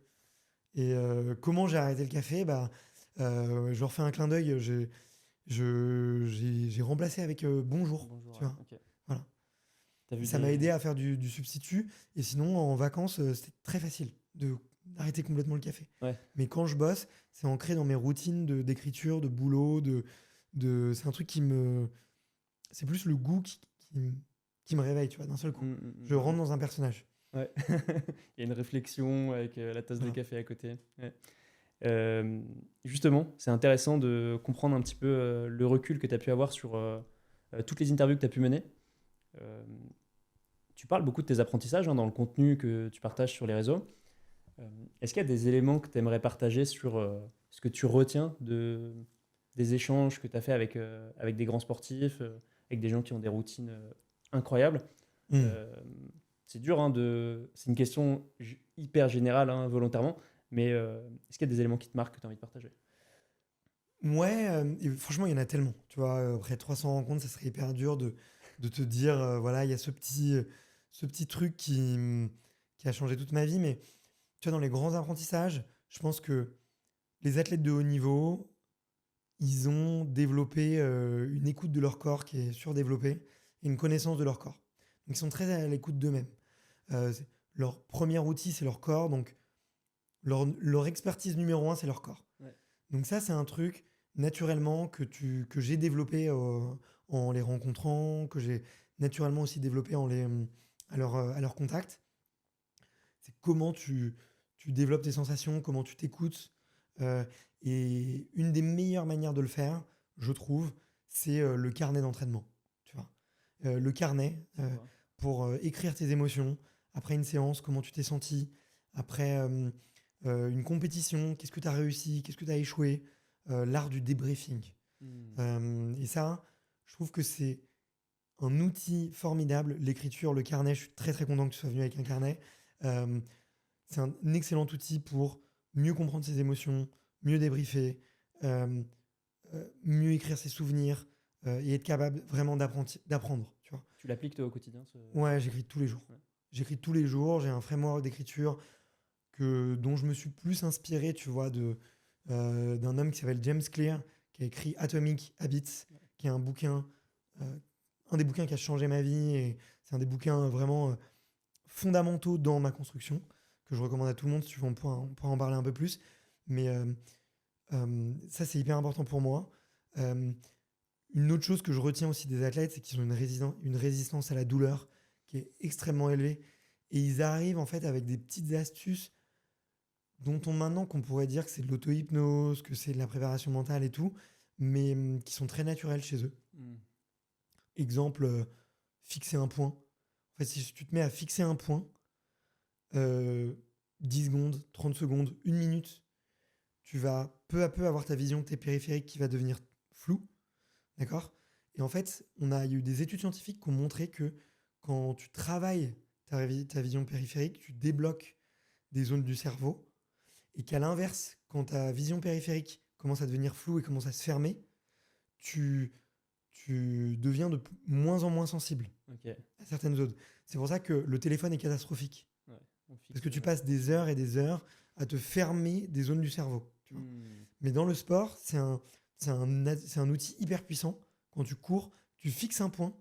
Et comment j'ai arrêté le café, bah, je refais un clin d'œil. J'ai remplacé avec bonjour, Bonjour, tu vois. ok. Voilà. T'as vu Ça m'a aidé à faire du substitut. Et sinon, en vacances, c'était très facile d'arrêter complètement le café. Ouais. Mais quand je bosse, c'est ancré dans mes routines d'écriture, de boulot, c'est un truc c'est plus le goût qui me réveille, tu vois, d'un seul coup. Je rentre dans un personnage. Ouais. Il y a une réflexion avec la tasse de Voilà. café à côté. Ouais. Justement, c'est intéressant de comprendre un petit peu le recul que tu as pu avoir sur toutes les interviews que tu as pu mener. Euh, Tu parles beaucoup de tes apprentissages dans le contenu que tu partages sur les réseaux. Est-ce qu'il y a des éléments que tu aimerais partager sur ce que tu retiens des échanges que tu as fait avec des grands sportifs, avec des gens qui ont des routines incroyables? Mm. C'est dur, hein, c'est une question hyper générale, hein, volontairement, mais est-ce qu'il y a des éléments qui te marquent que tu as envie de partager? Ouais, et franchement, il y en a tellement. Tu vois, après 300 rencontres, ça serait hyper dur de te dire, voilà, il y a ce petit truc qui a changé toute ma vie. Mais tu vois, dans les grands apprentissages, je pense que les athlètes de haut niveau, ils ont développé une écoute de leur corps qui est surdéveloppée et une connaissance de leur corps. Donc, ils sont très à l'écoute d'eux-mêmes. Leur premier outil, c'est leur corps. Donc, leur expertise numéro un, c'est leur corps. Ouais. Donc ça, c'est un truc naturellement que j'ai développé en les rencontrant, que j'ai naturellement aussi développé à leur contact. C'est comment tu développes tes sensations, comment tu t'écoutes. Et une des meilleures manières de le faire, je trouve, c'est le carnet d'entraînement. Tu vois. Le carnet pour écrire tes émotions après une séance, comment tu t'es senti, après une compétition, qu'est-ce que tu as réussi, qu'est-ce que tu as échoué, l'art du débriefing. Et ça, je trouve que c'est un outil formidable. L'écriture, le carnet, je suis très très content que tu sois venu avec un carnet. C'est un excellent outil pour mieux comprendre ses émotions, mieux débriefer, mieux écrire ses souvenirs et être capable vraiment d'apprendre. Tu vois. Tu l'appliques toi au quotidien Ouais, j'écris tous les jours. Ouais. J'écris tous les jours, j'ai un framework d'écriture dont je me suis plus inspiré, tu vois, d'un homme qui s'appelle James Clear, qui a écrit Atomic Habits, qui est un des bouquins qui a changé ma vie, et c'est un des bouquins vraiment fondamentaux dans ma construction, que je recommande à tout le monde. Si tu veux, on pourra en parler un peu plus. Mais ça, c'est hyper important pour moi. Une autre chose que je retiens aussi des athlètes, c'est qu'ils ont une résistance à la douleur qui est extrêmement élevée. Et ils arrivent en fait avec des petites astuces dont maintenant qu'on pourrait dire que c'est de l'auto-hypnose, que c'est de la préparation mentale et tout, mais qui sont très naturelles chez eux. Exemple, fixer un point. En fait, si tu te mets à fixer un point, 10 secondes, 30 secondes, 1 minute, tu vas peu à peu avoir ta vision de tes périphériques qui va devenir floue. D'accord ? Et en fait, il y a eu des études scientifiques qui ont montré que quand tu travailles ta vision périphérique, tu débloques des zones du cerveau, et qu'à l'inverse, quand ta vision périphérique commence à devenir floue et commence à se fermer, tu deviens de moins en moins sensible Ok. à certaines zones. C'est pour ça que le téléphone est catastrophique. Ouais, on fixe, Parce que tu passes des heures et des heures à te fermer des zones du cerveau. Tu vois. Hmm. Mais dans le sport, c'est un outil hyper puissant. Quand tu cours, tu fixes un point.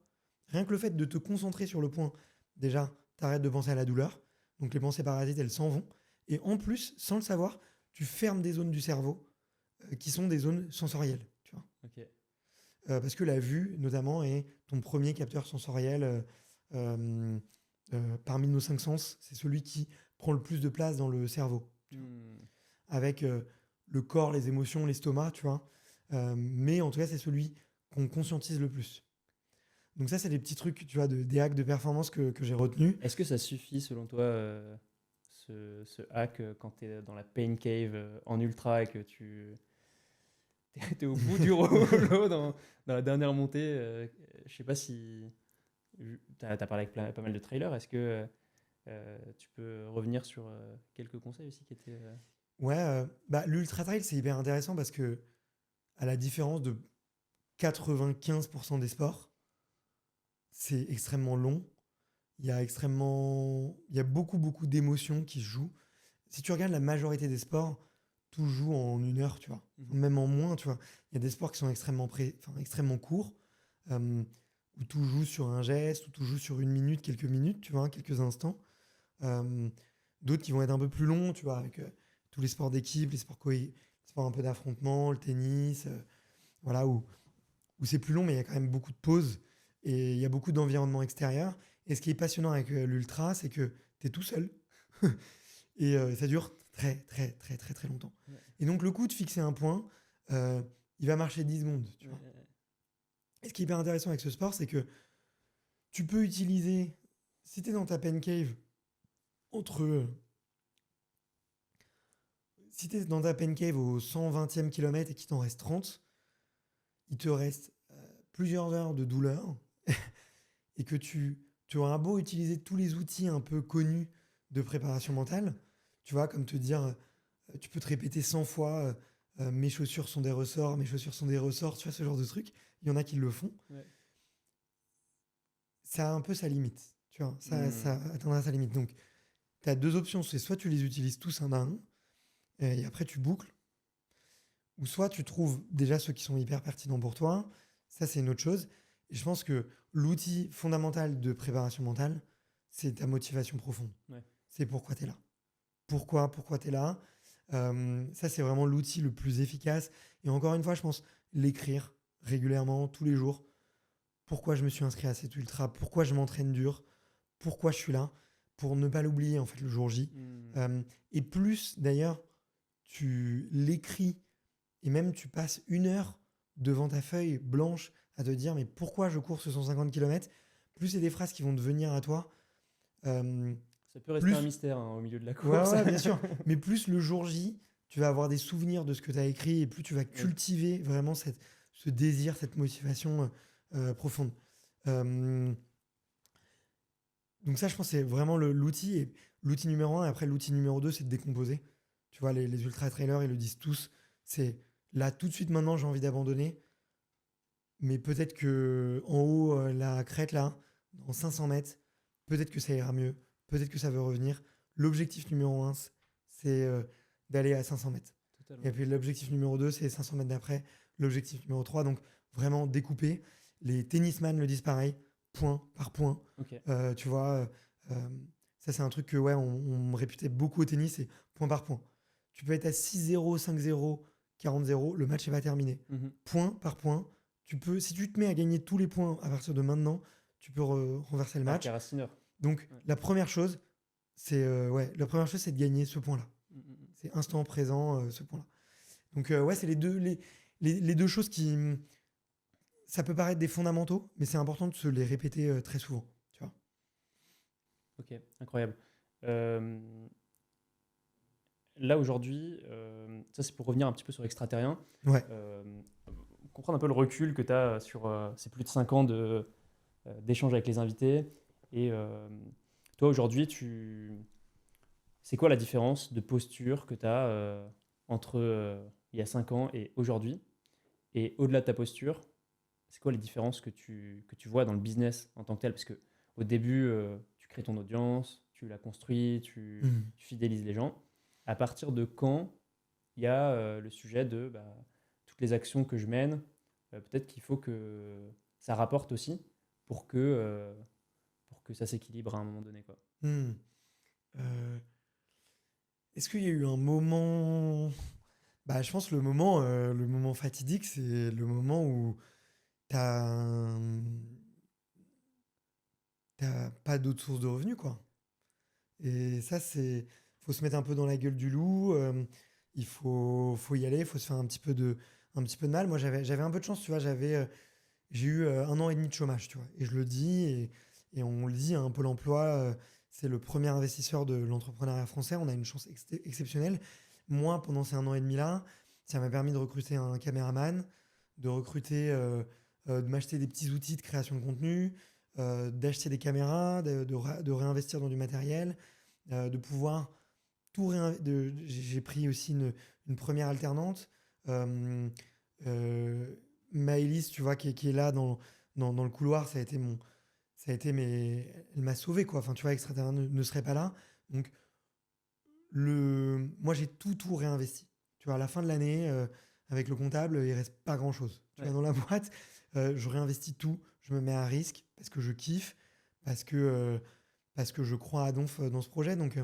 Rien que le fait de te concentrer sur le point, déjà, tu arrêtes de penser à la douleur. Donc les pensées parasites, elles s'en vont. Et en plus, sans le savoir, tu fermes des zones du cerveau qui sont des zones sensorielles. Tu vois. Ok. Parce que la vue, notamment, est ton premier capteur sensoriel parmi nos 5 sens. C'est celui qui prend le plus de place dans le cerveau. Hmm. Avec le corps, les émotions, l'estomac, tu vois. Mais en tout cas, c'est celui qu'on conscientise le plus. Donc ça, c'est des petits trucs, tu vois, des hacks de performance que j'ai retenus. Est-ce que ça suffit selon toi, ce hack, quand tu es dans la pain cave en ultra et que tu es au bout du rouleau dans la dernière montée? Je sais pas si tu as parlé avec pas mal de trailers. Est-ce que tu peux revenir sur quelques conseils aussi qui étaient. Ouais, l'ultra trail, c'est hyper intéressant parce que, à la différence de 95% des sports, c'est extrêmement long. Il y a beaucoup, beaucoup d'émotions qui se jouent. Si tu regardes la majorité des sports, tout joue en 1 heure, tu vois. Même en moins, tu vois. Il y a des sports qui sont extrêmement courts, où tout joue sur un geste, où tout joue sur 1 minute, quelques minutes, tu vois, quelques instants. D'autres qui vont être un peu plus longs, tu vois, avec tous les sports d'équipe, les sports un peu d'affrontement, le tennis, voilà, où c'est plus long, mais il y a quand même beaucoup de pauses et il y a beaucoup d'environnement extérieur. Et ce qui est passionnant avec l'ultra, c'est que tu es tout seul et ça dure très, très, très, très, très longtemps. Ouais. Et donc, le coup de fixer un point, il va marcher 10 secondes, tu vois. Et ce qui est hyper intéressant avec ce sport, c'est que tu peux utiliser, si tu es dans ta pen cave, si tu es dans ta pen cave au 120e kilomètre et qu'il t'en reste 30, il te reste plusieurs heures de douleur et que tu auras beau utiliser tous les outils un peu connus de préparation mentale, tu vois, comme te dire, tu peux te répéter 100 fois mes chaussures sont des ressorts, mes chaussures sont des ressorts, tu vois, ce genre de truc. Il y en a qui le font. Ouais. Ça a un peu sa limite, tu vois, ça atteindra sa limite. Donc, tu as 2 options, c'est soit tu les utilises tous un à un, et après tu boucles, ou soit tu trouves déjà ceux qui sont hyper pertinents pour toi, ça c'est une autre chose. Et je pense que l'outil fondamental de préparation mentale, c'est ta motivation profonde. Ouais. C'est pourquoi tu es là. Pourquoi tu es là. Ça, c'est vraiment l'outil le plus efficace. Et encore une fois, je pense l'écrire régulièrement, tous les jours. Pourquoi je me suis inscrit à cet ultra, pourquoi je m'entraîne dur, pourquoi je suis là, pour ne pas l'oublier en fait le jour J. Et plus d'ailleurs, tu l'écris et même tu passes 1 heure devant ta feuille blanche à te dire mais pourquoi je cours ce 150 km, plus c'est des phrases qui vont te venir à toi. Ça peut rester un mystère au milieu de la course. Ouais, bien sûr. Mais plus le jour J, tu vas avoir des souvenirs de ce que tu as écrit et plus tu vas cultiver vraiment ce désir, cette motivation profonde. Donc ça, je pense, c'est vraiment l'outil. Et l'outil numéro 1, et après l'outil numéro 2, c'est de décomposer. Tu vois, les ultra-trailers, ils le disent tous. C'est là, tout de suite, maintenant, j'ai envie d'abandonner. Mais peut-être que en haut, la crête, là, dans 500 mètres, peut-être que ça ira mieux. Peut-être que ça veut revenir. L'objectif numéro 1, c'est d'aller à 500 mètres. Totalement. Et puis l'objectif numéro 2, c'est 500 mètres d'après. L'objectif numéro 3, donc vraiment découper. Les tennisman le disent pareil, point par point. Ok. Tu vois, ça c'est un truc que on me réputait beaucoup au tennis, c'est point par point. Tu peux être à 6-0, 5-0, 40-0, le match n'est pas terminé. Point par point. Si tu te mets à gagner tous les points à partir de maintenant, tu peux renverser le match. Donc la première chose, c'est de gagner ce point-là. C'est instant présent, ce point-là. Donc c'est les deux choses qui... Ça peut paraître des fondamentaux, mais c'est important de se les répéter très souvent. Tu vois. Ok, incroyable. Là aujourd'hui, ça c'est pour revenir un petit peu sur Extraterrien. Ouais. Comprendre un peu le recul que tu as sur ces plus de 5 ans d'échanges avec les invités. Et Toi, aujourd'hui, c'est quoi la différence de posture que tu as entre il y a 5 ans et aujourd'hui? Et au-delà de ta posture, c'est quoi les différences que tu vois dans le business en tant que tel? Parce que au début, tu crées ton audience, tu la construis, Mhm. tu fidélises les gens. À partir de quand il y a le sujet de toutes les actions que je mène, peut-être qu'il faut que ça rapporte aussi pour que ça s'équilibre à un moment donné, quoi. Mhm. Euh, Est-ce qu'il y a eu un moment... Bah, je pense le moment fatidique, c'est le moment où t'as, t'as pas d'autre source de revenus, quoi. Et ça, c'est... Faut se mettre un peu dans la gueule du loup, faut y aller, faut se faire un petit peu de mal. Moi, j'avais un peu de chance, tu vois, j'ai eu 1 an et demi de chômage, tu vois. Et je le dis, et on le dit, hein, Pôle emploi, c'est le premier investisseur de l'entrepreneuriat français. On a une chance exceptionnelle. Moi, pendant ces 1 an et demi-là, ça m'a permis de recruter un caméraman, de m'acheter des petits outils de création de contenu, d'acheter des caméras, de réinvestir dans du matériel, de pouvoir j'ai pris aussi une première alternante. Euh, euh, Maëlys, tu vois, qui est là dans le couloir, elle m'a sauvé, quoi. Enfin, tu vois, Extraterrien ne serait pas là. Donc, moi, j'ai tout réinvesti. Tu vois, à la fin de l'année, avec le comptable, il reste pas grand-chose. Tu vois, Ouais. dans la boîte, je réinvestis tout. Je me mets à risque parce que je kiffe, parce que, euh, parce que je crois à donf dans ce projet. Donc,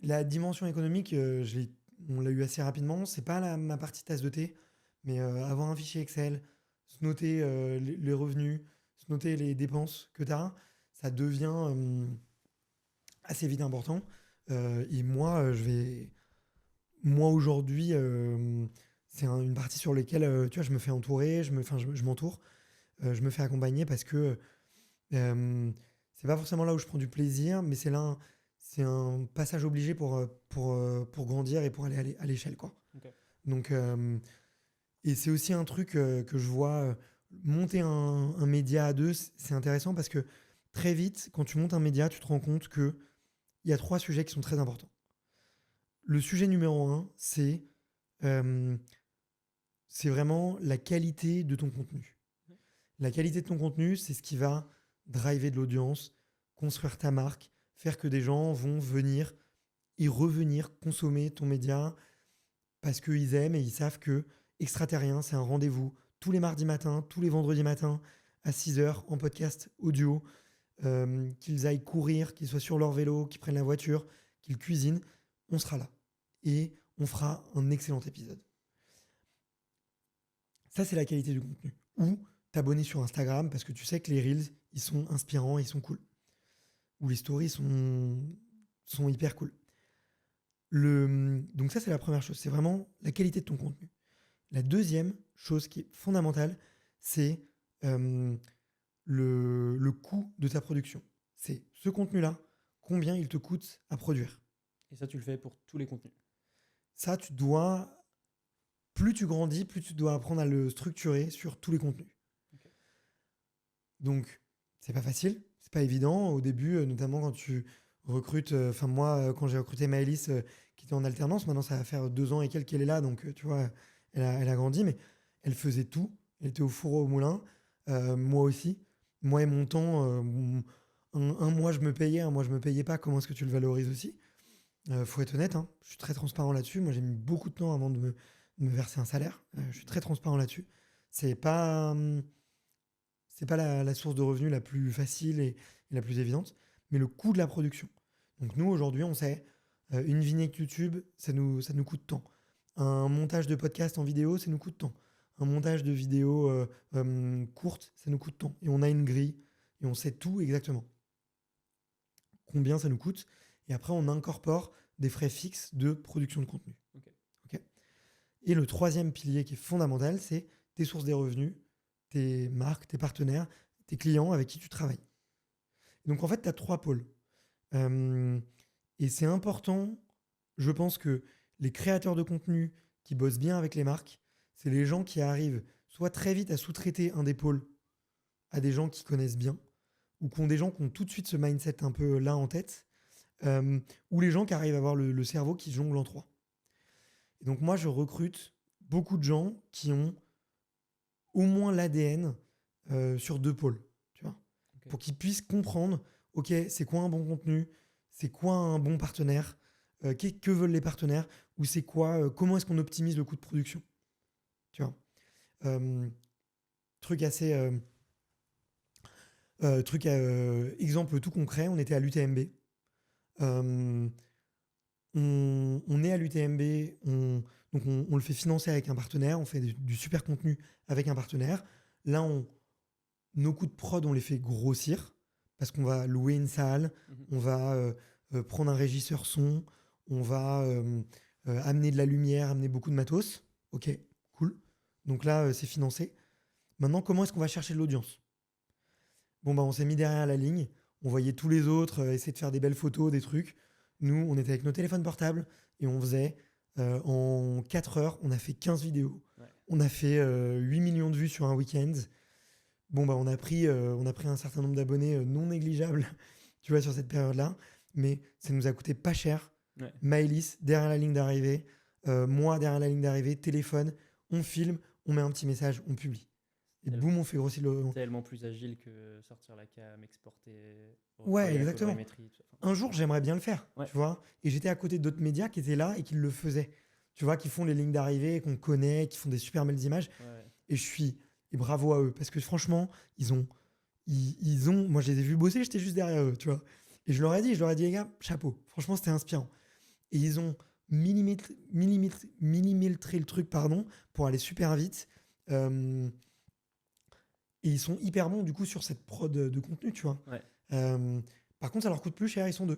la dimension économique, on l'a eu assez rapidement. C'est pas ma partie tasse de thé, mais avoir un fichier Excel, se noter les revenus, se noter les dépenses que tu as, ça devient assez vite important. Et moi, moi aujourd'hui, c'est une partie sur laquelle tu vois, je me fais entourer, je m'entoure, je me fais accompagner parce que euh, c'est pas forcément là où je prends du plaisir, mais c'est un passage obligé pour grandir et pour aller à l'échelle, quoi. Ok. Donc, et c'est aussi un truc que je vois monter un média à deux, c'est intéressant parce que très vite, quand tu montes un média, tu te rends compte qu'il y a 3 sujets qui sont très importants. Le sujet numéro 1, euh, c'est vraiment la qualité de ton contenu. La qualité de ton contenu, c'est ce qui va driver de l'audience, construire ta marque, faire que des gens vont venir et revenir consommer ton média parce qu'ils aiment et ils savent que Extraterrien, c'est un rendez-vous tous les mardis matins, tous les vendredis matins à 6 h en podcast audio, qu'ils aillent courir, qu'ils soient sur leur vélo, qu'ils prennent la voiture, qu'ils cuisinent, on sera là. Et on fera un excellent épisode. Ça, c'est la qualité du contenu. Ou t'abonner sur Instagram parce que tu sais que les Reels, ils sont inspirants, ils sont cool. Ou les stories sont hyper cool. Donc ça, c'est la première chose. C'est vraiment la qualité de ton contenu. La deuxième chose qui est fondamentale, c'est euh, le coût de ta production. C'est ce contenu-là, combien il te coûte à produire. Et ça, tu le fais pour tous les contenus. Ça, plus tu grandis, plus tu dois apprendre à le structurer sur tous les contenus. Ok. Donc, c'est pas facile, c'est pas évident. Au début, notamment quand tu recrutes, moi, quand j'ai recruté Maëlys, qui était en alternance, maintenant ça va faire 2 ans et quelques qu'elle est là, donc tu vois, elle a grandi, mais elle faisait tout. Elle était au four au moulin, moi aussi. Moi et mon temps, un mois je me payais, un mois je me payais pas. Comment est-ce que tu le valorises aussi? Faut être honnête, hein, je suis très transparent là-dessus. Moi, j'ai mis beaucoup de temps avant de me verser un salaire. Je suis très transparent là-dessus. C'est pas, hum, c'est pas la source de revenus la plus facile et la plus évidente, mais le coût de la production. Donc nous, aujourd'hui, on sait, une vignette YouTube, ça nous coûte tant. Un montage de podcast en vidéo, ça nous coûte tant. Un montage de vidéo courte, ça nous coûte tant. Et on a une grille, et on sait tout exactement. Combien ça nous coûte. Et après, on incorpore des frais fixes de production de contenu. Ok. Ok. Et le troisième pilier qui est fondamental, c'est tes sources des revenus, tes marques, tes partenaires, tes clients avec qui tu travailles. Donc en fait, tu as 3 pôles. Euh, et c'est important, je pense que les créateurs de contenu qui bossent bien avec les marques, c'est les gens qui arrivent soit très vite à sous-traiter un des pôles à des gens qui connaissent bien, ou qui ont des gens qui ont tout de suite ce mindset un peu là en tête, ou les gens qui arrivent à avoir le cerveau qui jongle en trois. Et donc moi, je recrute beaucoup de gens qui ont au moins l'ADN sur 2 pôles, tu vois, Ok. pour qu'ils puissent comprendre, ok, c'est quoi un bon contenu, c'est quoi un bon partenaire, que veulent les partenaires, ou c'est quoi, comment est-ce qu'on optimise le coût de production, tu vois. Euh, truc assez, exemple tout concret, on était à l'UTMB. On est à l'UTMB, donc on le fait financer avec un partenaire, on fait du super contenu avec un partenaire. Là, nos coûts de prod, on les fait grossir parce qu'on va louer une salle, Mhm. on va prendre un régisseur son, on va amener de la lumière, amener beaucoup de matos. Ok, cool. Donc là, c'est financé. Maintenant, comment est-ce qu'on va chercher de l'audience? Bon, bah, on s'est mis derrière la ligne, on voyait tous les autres essayer de faire des belles photos, des trucs. Nous, on était avec nos téléphones portables et on faisait en 4 heures, on a fait 15 vidéos. Ouais. On a fait 8 millions de vues sur un week-end. Bon, bah, on a pris un certain nombre d'abonnés non négligeables, tu vois, sur cette période-là. Mais ça nous a coûté pas cher. Ouais. Maëlys, derrière la ligne d'arrivée. Moi, derrière la ligne d'arrivée. Téléphone, on filme, on met un petit message, on publie. Et Tellement- boum, on fait grossir le... Tellement plus agile que sortir la cam, exporter, Ouais, retravailler la exactement. colorimétrie, tout ça. Enfin, Un jour, j'aimerais bien le faire, Ouais. tu vois. Et j'étais à côté d'autres médias qui étaient là et qui le faisaient. Tu vois, qui font les lignes d'arrivée, qu'on connaît, qui font des super belles images. ouais. Et bravo à eux. Parce que franchement, ils ont, moi, je les ai vus bosser, j'étais juste derrière eux, tu vois. Et je leur ai dit, les gars, chapeau. Franchement, c'était inspirant. Et ils ont millimétré le truc, pour aller super vite. Et ils sont hyper bons, du coup, sur cette prod de contenu, tu vois. Ouais. Par contre, ça leur coûte plus cher, ils sont 2.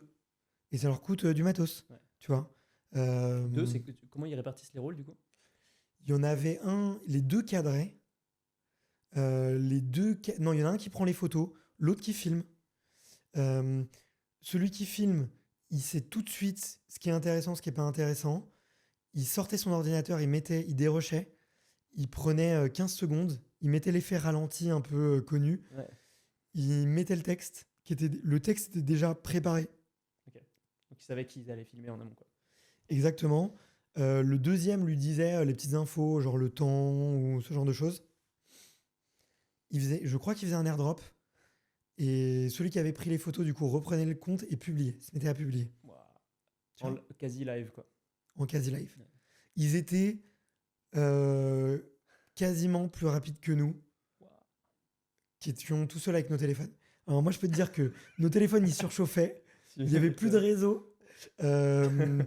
Et ça leur coûte du matos, Ouais. tu vois. Deux, c'est comment ils répartissent les rôles du coup? Il y en avait un, les 2 cadraient. Non, il y en a un qui prend les photos, l'autre qui filme. Celui qui filme, il sait tout de suite ce qui est intéressant, ce qui n'est pas intéressant. Il sortait son ordinateur, il dérochait, il prenait 15 secondes, il mettait l'effet ralenti un peu connu, Ouais. il mettait le texte, le texte était déjà préparé. Donc ils savaient qu'ils allaient filmer en amont quoi. Exactement. Le deuxième lui disait les petites infos, genre le temps ou ce genre de choses. Je crois qu'il faisait un airdrop. Et celui qui avait pris les photos, du coup, reprenait le compte et publiait. Se mettait à publier. Waouh. Tu vois, Quasi live quoi. en quasi live. Ouais. Ils étaient quasiment plus rapides que nous, Waouh. qui étions tout seuls avec nos téléphones. Alors moi, je peux te dire que nos téléphones, ils surchauffaient. Il n'y avait plus de réseau. Il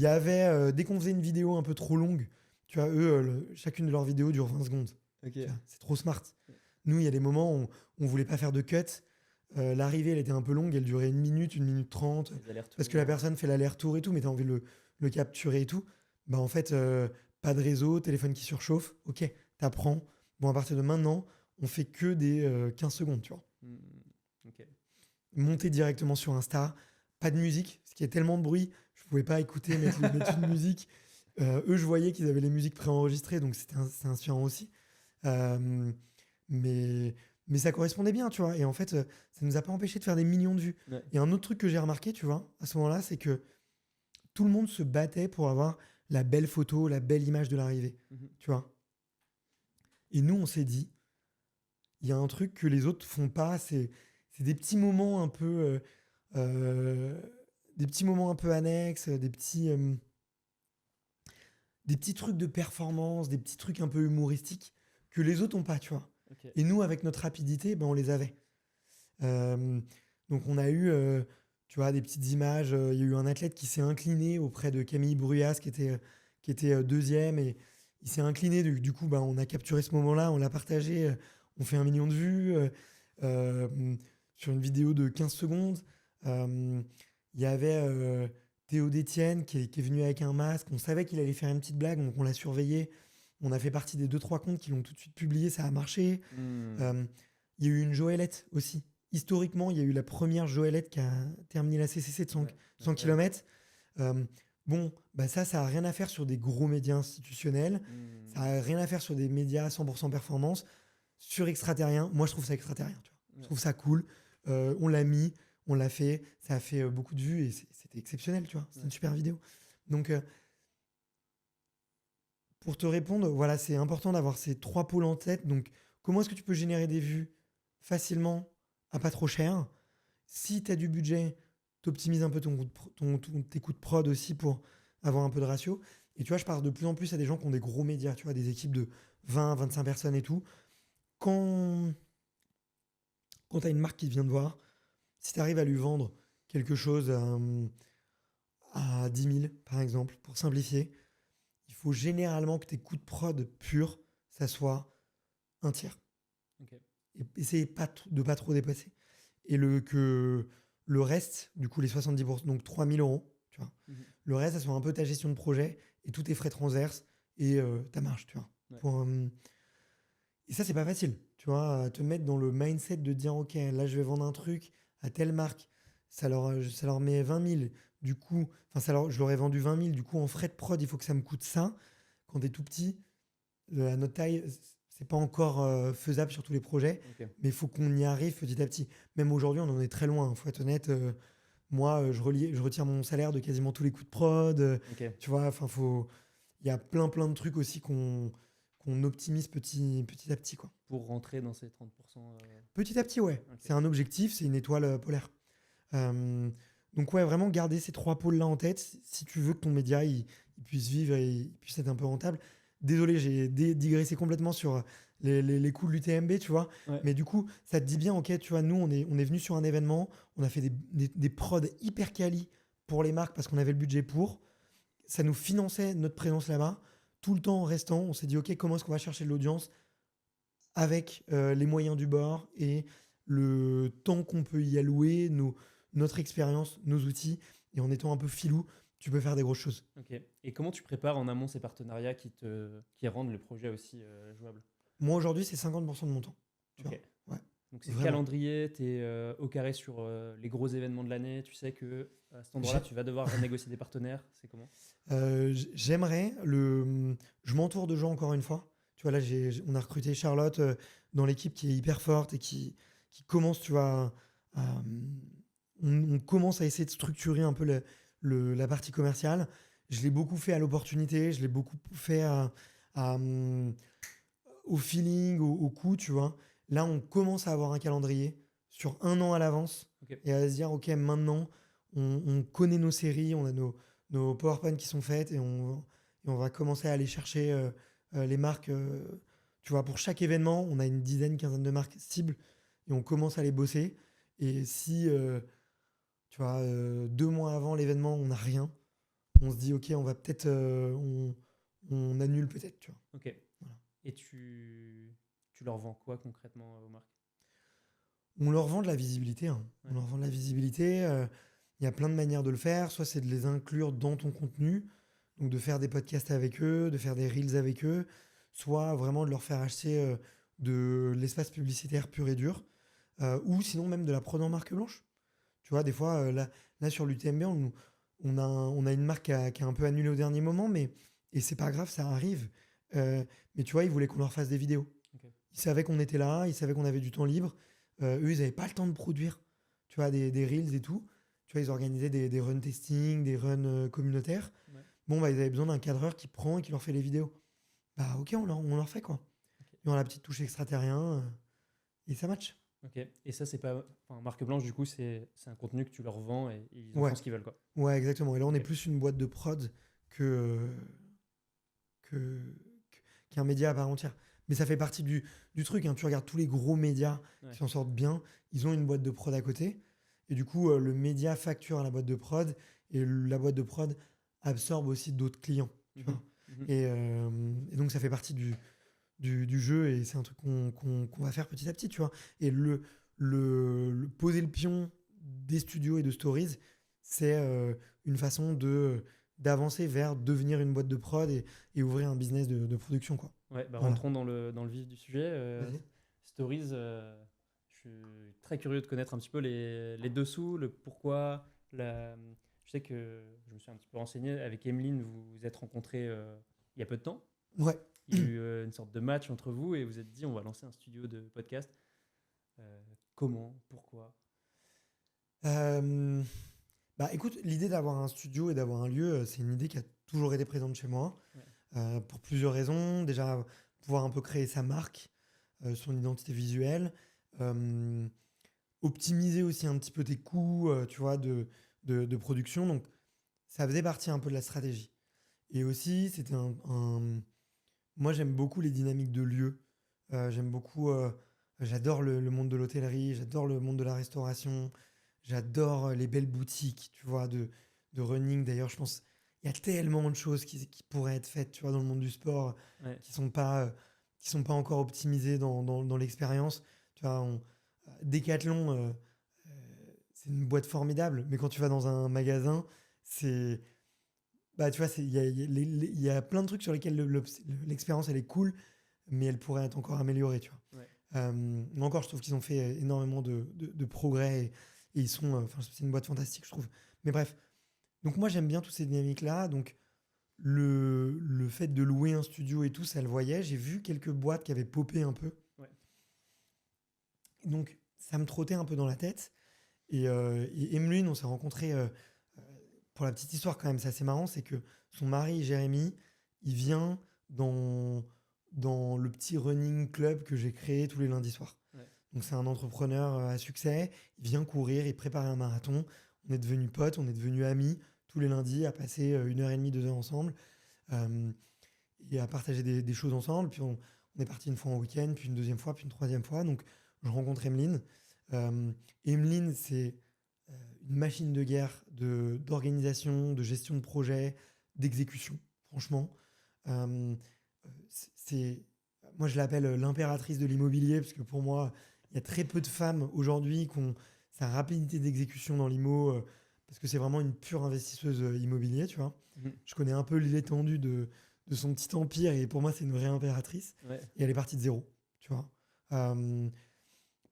y avait, dès qu'on faisait une vidéo un peu trop longue, tu vois, eux, chacune de leurs vidéos dure 20 secondes. Ok. Tu vois, c'est trop smart. Ouais. Nous, il y a des moments où on voulait pas faire de cut. L'arrivée, elle était un peu longue, elle durait 1 minute 30. Les allers-retours. Parce que la personne fait l'aller-retour et tout, mais tu as envie de le capturer et tout. Bah en fait, pas de réseau, téléphone qui surchauffe. Ok, t'apprends. Bon, à partir de maintenant, on fait que des 15 secondes, tu vois. Ok. Monter directement sur Insta, pas de musique, parce qu'il y a tellement de bruit, je pouvais pas écouter, mettre une musique. Eux, je voyais qu'ils avaient les musiques préenregistrées, donc c'était inspirant aussi. Mais ça correspondait bien, tu vois. Et en fait, ça nous a pas empêché de faire des millions de vues. Ouais. Et un autre truc que j'ai remarqué, tu vois, à ce moment-là, c'est que tout le monde se battait pour avoir la belle photo, la belle image de l'arrivée, tu vois. Et nous, on s'est dit, il y a un truc que les autres font pas, c'est des petits moments un peu, annexes, des petits trucs de performance, des petits trucs un peu humoristiques que les autres n'ont pas, tu vois. Ok. Et nous, avec notre rapidité, ben, on les avait. Donc on a eu, tu vois, des petites images. Il y a eu un athlète qui s'est incliné auprès de Camille Bruyas, qui était deuxième, et il s'est incliné. Du coup, ben, on a capturé ce moment-là, on l'a partagé, on fait 1 million de vues sur une vidéo de 15 secondes. Il y avait Théo Détienne qui est venu avec un masque. On savait qu'il allait faire une petite blague, donc on l'a surveillé. On a fait partie des 2-3 comptes qui l'ont tout de suite publié, ça a marché. Il y a eu une Joëlette aussi. Historiquement, il y a eu la première Joëlette qui a terminé la CCC de 100 km. Bon, bah ça n'a rien à faire sur des gros médias institutionnels. Ça n'a rien à faire sur des médias 100% performance. Sur extraterrien, moi je trouve ça extraterrien. Tu vois. Je trouve ça cool. On l'a mis, on l'a fait, ça a fait beaucoup de vues et c'était exceptionnel, tu vois. C'est une super vidéo. Donc, pour te répondre, voilà, c'est important d'avoir ces 3 pôles en tête. Donc, comment est-ce que tu peux générer des vues facilement à pas trop cher? Si tu as du budget, t'optimises un peu tes coûts de prod aussi pour avoir un peu de ratio. Et tu vois, je parle de plus en plus à des gens qui ont des gros médias, tu vois, des équipes de 20, 25 personnes et tout. Quand tu as une marque qui vient te voir, si tu arrives à lui vendre quelque chose à 10 000, par exemple, pour simplifier, il faut généralement que tes coûts de prod purs, ça soit un tiers. Ok. Et essayer de pas trop dépasser. Et que le reste, du coup, les 70%, donc 3 000 euros, tu vois, le reste, ça soit un peu ta gestion de projet et tous tes frais transverses et ta marge, tu vois. Ouais. Et ça, c'est pas facile, tu vois, te mettre dans le mindset de dire, OK, là, je vais vendre un truc à telle marque, ça leur met 20 000, du coup, je leur ai vendu 20 000, du coup, en frais de prod, il faut que ça me coûte ça. Quand t'es tout petit, à notre taille, c'est pas encore faisable sur tous les projets, mais il faut qu'on y arrive petit à petit. Même aujourd'hui, on en est très loin, il faut être honnête. Moi, je retire mon salaire de quasiment tous les coûts de prod. Tu vois, il y a plein de trucs aussi qu'on optimise petit à petit, quoi. Pour rentrer dans ces 30%. Petit à petit, ouais. Ok. C'est un objectif, c'est une étoile polaire. Donc ouais, vraiment garder ces 3 pôles-là en tête si tu veux que ton média il puisse vivre et il puisse être un peu rentable. Désolé, j'ai digressé complètement sur les coûts de l'UTMB, tu vois. Ouais. Mais du coup, ça te dit bien, ok, tu vois, nous, on est venu sur un événement, on a fait des prods hyper quali pour les marques parce qu'on avait le budget pour. Ça nous finançait notre présence là-bas. Tout le temps en restant, on s'est dit, ok, comment est-ce qu'on va chercher de l'audience avec les moyens du bord et le temps qu'on peut y allouer, notre expérience, nos outils, et en étant un peu filou, tu peux faire des grosses choses. Ok. Et comment tu prépares en amont ces partenariats qui rendent le projet aussi jouable? Moi, aujourd'hui, c'est 50% de mon temps. Tu Ok. vois. Ouais. Donc c'est Vraiment. calendrier, tu es au carré sur les gros événements de l'année, tu sais que à cet endroit-là, tu vas devoir renégocier des partenaires, c'est comment? J'aimerais, je m'entoure de gens encore une fois. Tu vois, là, on a recruté Charlotte dans l'équipe qui est hyper forte et qui commence, tu vois, on commence à essayer de structurer un peu la partie commerciale. Je l'ai beaucoup fait à l'opportunité, je l'ai beaucoup fait au feeling, au coup, tu vois. Là, on commence à avoir un calendrier sur 1 an à l'avance et à se dire, OK, maintenant, on connaît nos séries, on a nos PowerPoint qui sont faites et on va commencer à aller chercher les marques. Tu vois, pour chaque événement, on a une dizaine, quinzaine de marques cibles et on commence à les bosser. Et si, tu vois, 2 mois avant l'événement, on n'a rien, on se dit, OK, on va peut-être, on annule peut-être, tu vois. Ok. Voilà. Et tu leur vends quoi concrètement aux marques? On leur vend de la visibilité. Hein. Ouais. On leur vend de la visibilité. Il y a plein de manières de le faire. Soit c'est de les inclure dans ton contenu, donc de faire des podcasts avec eux, de faire des reels avec eux, soit vraiment de leur faire acheter de l'espace publicitaire pur et dur, ou sinon même de la prod en marque blanche. Tu vois, des fois, là sur l'UTMB, on a une marque qui a un peu annulé au dernier moment, et c'est pas grave, ça arrive. Mais tu vois, ils voulaient qu'on leur fasse des vidéos. Ok. Ils savaient qu'on était là, ils savaient qu'on avait du temps libre. Eux, ils n'avaient pas le temps de produire, tu vois, des reels et tout. Tu vois, ils organisaient des run testing, des runs communautaires. Ouais. Bon, bah, ils avaient besoin d'un cadreur qui prend et qui leur fait les vidéos. Bah, ok, on leur fait quoi. Ok. Ils ont la petite touche extraterrien et ça match. Ok. Et ça, c'est pas. Enfin, marque blanche, du coup, c'est un contenu que tu leur vends et ils en Ouais. font ce qu'ils veulent, quoi. Ouais, exactement. Et là, on est Ok. plus une boîte de prod qu'un média à part entière. Mais ça fait partie du truc. Hein. Tu regardes tous les gros médias qui s'en sortent bien, ils ont une boîte de prod à côté. Et du coup, le média facture à la boîte de prod et la boîte de prod absorbe aussi d'autres clients. Tu vois. Et donc, ça fait partie du jeu et c'est un truc qu'on va faire petit à petit. Tu vois. Et poser le pion des studios et de stories, c'est une façon d'avancer vers devenir une boîte de prod et ouvrir un business de production, quoi. Ouais, bah Voilà. rentrons dans le vif du sujet. Vas-y. Stories, je suis très curieux de connaître un petit peu les dessous, le pourquoi. Je sais que je me suis un petit peu renseigné. Avec Emeline, vous vous êtes rencontrés il y a peu de temps. Ouais. Il y a eu une sorte de match entre vous et vous êtes dit on va lancer un studio de podcast. Comment? Pourquoi? Euh, Bah écoute, l'idée d'avoir un studio et d'avoir un lieu, c'est une idée qui a toujours été présente chez moi, Ouais. pour plusieurs raisons. Déjà, pouvoir un peu créer sa marque, son identité visuelle, euh, optimiser aussi un petit peu tes coûts, tu vois, de production. Donc, ça faisait partie un peu de la stratégie. Et aussi, c'était moi, j'aime beaucoup les dynamiques de lieux. J'aime beaucoup. J'adore le monde de l'hôtellerie, j'adore le monde de la restauration, j'adore les belles boutiques, tu vois, de running. D'ailleurs, je pense il y a tellement de choses qui pourraient être faites, tu vois, dans le monde du sport, Ouais. qui sont pas encore optimisées dans l'expérience. Tu vois, Decathlon, c'est une boîte formidable, mais quand tu vas dans un magasin, c'est bah, tu vois, il y a plein de trucs sur lesquels l'expérience, elle est cool, mais elle pourrait être encore améliorée, tu vois. Ouais. Mais encore, je trouve qu'ils ont fait énormément de progrès et ils sont, enfin, c'est une boîte fantastique, je trouve. Mais bref, donc moi, j'aime bien toutes ces dynamiques-là. Donc, le fait de louer un studio et tout, ça le voyait. J'ai vu quelques boîtes qui avaient popé un peu. Ouais. Donc, ça me trottait un peu dans la tête. Et Emeline, on s'est rencontrés. Pour la petite histoire, quand même, c'est assez marrant, c'est que son mari, Jérémy, il vient dans le petit running club que j'ai créé tous les lundis soirs. Ouais. Donc, c'est un entrepreneur à succès. Il vient courir, il prépare un marathon. On est devenus potes, on est devenus amis tous les lundis à passer 1h30, 2 heures ensemble euh, et à partager des choses ensemble. Puis on est parti une fois en week-end, puis une deuxième fois, puis une troisième fois. Donc, je rencontre Emeline. Emeline, c'est une machine de guerre d'organisation, de gestion de projet, d'exécution, franchement. Euh, c'est, Moi, je l'appelle l'impératrice de l'immobilier, parce que pour moi, il y a très peu de femmes aujourd'hui qui ont sa rapidité d'exécution dans l'IMO, parce que c'est vraiment une pure investisseuse immobilier, tu vois. Mhm. Je connais un peu l'étendue de son petit empire, et pour moi, c'est une vraie impératrice. Ouais. Et elle est partie de zéro, tu vois. Euh,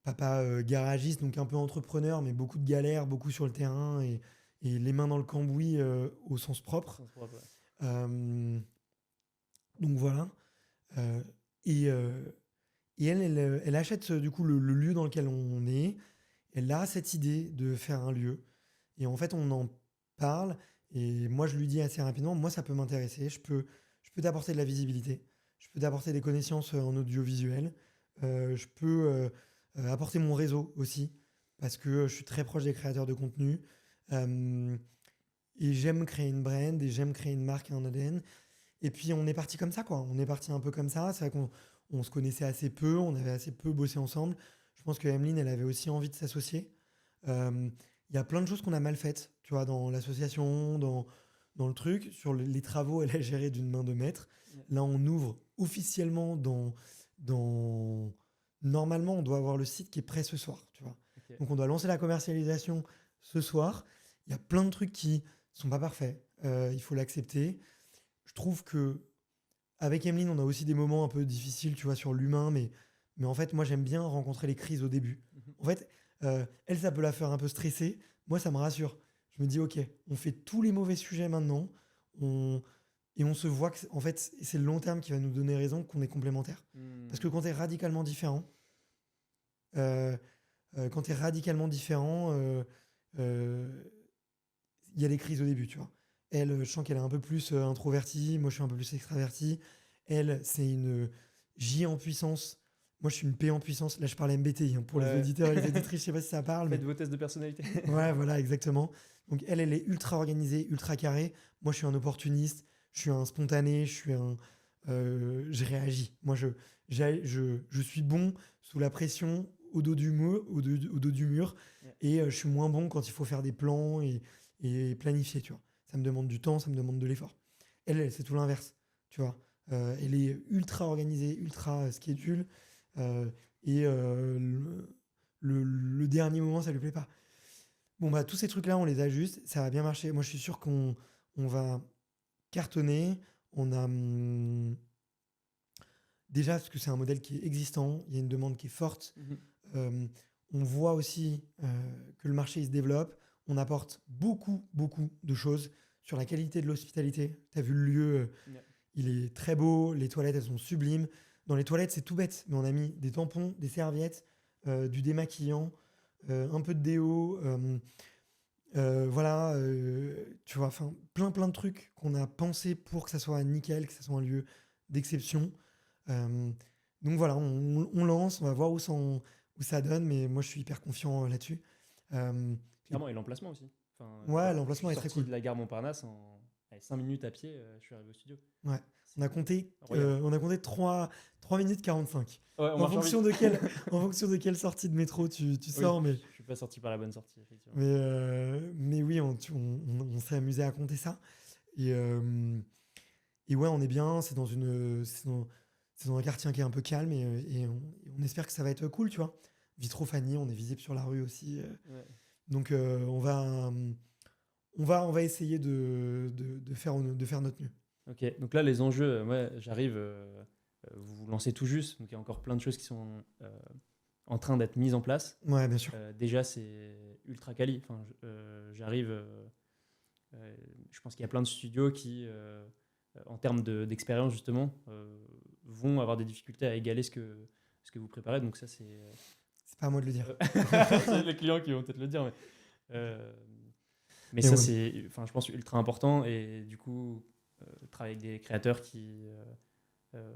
Papa garagiste, donc un peu entrepreneur, mais beaucoup de galères, beaucoup sur le terrain et les mains dans le cambouis au sens propre. Sens propre, ouais. Euh, donc voilà. Euh, et euh, et elle achète du coup le lieu dans lequel on est. Elle a cette idée de faire un lieu. Et en fait, on en parle. Et moi, je lui dis assez rapidement, moi, ça peut m'intéresser. Je peux t'apporter de la visibilité. Je peux t'apporter des connaissances en audiovisuel. Je peux apporter mon réseau aussi. Parce que je suis très proche des créateurs de contenu. Euh, et j'aime créer une brand et j'aime créer une marque et un ADN. Et puis on est parti comme ça, quoi. On est parti un peu comme ça. C'est vrai qu'on se connaissait assez peu, on avait assez peu bossé ensemble. Je pense que Emeline, elle avait aussi envie de s'associer. Il y a plein de choses qu'on a mal faites, tu vois, dans l'association, dans le truc. Sur les travaux, elle a géré d'une main de maître. Ouais. Là, on ouvre officiellement dans... Normalement, on doit avoir le site qui est prêt ce soir, tu vois. Ok. Donc on doit lancer la commercialisation ce soir. Il y a plein de trucs qui sont pas parfaits. Il faut l'accepter. Je trouve que avec Emeline, on a aussi des moments un peu difficiles, tu vois, sur l'humain, mais en fait, moi, j'aime bien rencontrer les crises au début. Mhm. En fait, elle, ça peut la faire un peu stresser. Moi, ça me rassure. Je me dis, OK, on fait tous les mauvais sujets maintenant, et on se voit que, en fait, c'est le long terme qui va nous donner raison qu'on est complémentaires. Parce que quand tu es radicalement différent, euh, quand tu es radicalement différent, il y a les crises au début, tu vois. Elle, je sens qu'elle est un peu plus introvertie, moi je suis un peu plus extraverti. Elle, c'est une J en puissance. Moi, je suis une P en puissance. Là, je parle MBTI hein, pour les Ouais. auditeurs et les auditrices. Je sais pas si ça parle, mais Faites vos tests de personnalité. ouais, voilà, exactement. Donc, elle est ultra organisée, ultra carrée. Moi, je suis un opportuniste, je suis un spontané, je réagis. Moi, je suis bon sous la pression, au dos du mur, au dos du mur, Ouais. et je suis moins bon quand il faut faire des plans et planifier, tu vois. Ça me demande du temps, ça me demande de l'effort. C'est tout l'inverse, tu vois. Elle est ultra organisée, ultra schedule, et le dernier moment, ça lui plaît pas. Bon, bah, tous ces trucs-là, on les ajuste, ça va bien marcher. Moi, je suis sûr qu'on va cartonner. On a déjà, parce que c'est un modèle qui est existant, il y a une demande qui est forte. Mhm. Euh, on voit aussi que le marché il se développe. On apporte beaucoup, beaucoup de choses sur la qualité de l'hospitalité. Tu as vu le lieu, Ouais. il est très beau, les toilettes, elles sont sublimes. Dans les toilettes, c'est tout bête, mais on a mis des tampons, des serviettes, du démaquillant, un peu de déo, voilà, tu vois, enfin, plein de trucs qu'on a pensé pour que ça soit nickel, que ça soit un lieu d'exception. Euh, donc voilà, on lance, on va voir où ça donne, mais moi je suis hyper confiant là-dessus. Euh, et Clairement, et l'emplacement aussi. Enfin, ouais, je suis l'emplacement est très sorti cool. de la gare Montparnasse en 5 minutes à pied, je suis arrivé au studio. Ouais. C'est royal. On a compté 3 minutes 45. Ouais, on En marche en fonction vite. de en fonction de quelle sortie de métro tu Oui, sors, je suis pas sorti par la bonne sortie, effectivement. mais oui, on s'est amusé à compter ça. Et, et ouais, on est bien, c'est dans un quartier qui est un peu calme et on espère que ça va être cool, tu vois. Vitrofanie, on est visible sur la rue aussi. Ouais. Donc on va essayer de faire notre mieux. Ok, donc là, les enjeux, ouais, j'arrive, vous vous lancez tout juste, donc il y a encore plein de choses qui sont en train d'être mises en place. Ouais, bien sûr. Déjà, c'est ultra quali. Enfin, j'arrive, je pense qu'il y a plein de studios qui, en termes d'expérience, justement, vont avoir des difficultés à égaler ce que vous préparez. Donc ça, c'est C'est pas à moi de le dire. c'est les clients qui vont peut-être le dire. Euh, mais Mais ça, ouais. c'est, enfin, je pense, ultra important. Et du coup, travailler avec des créateurs qui euh,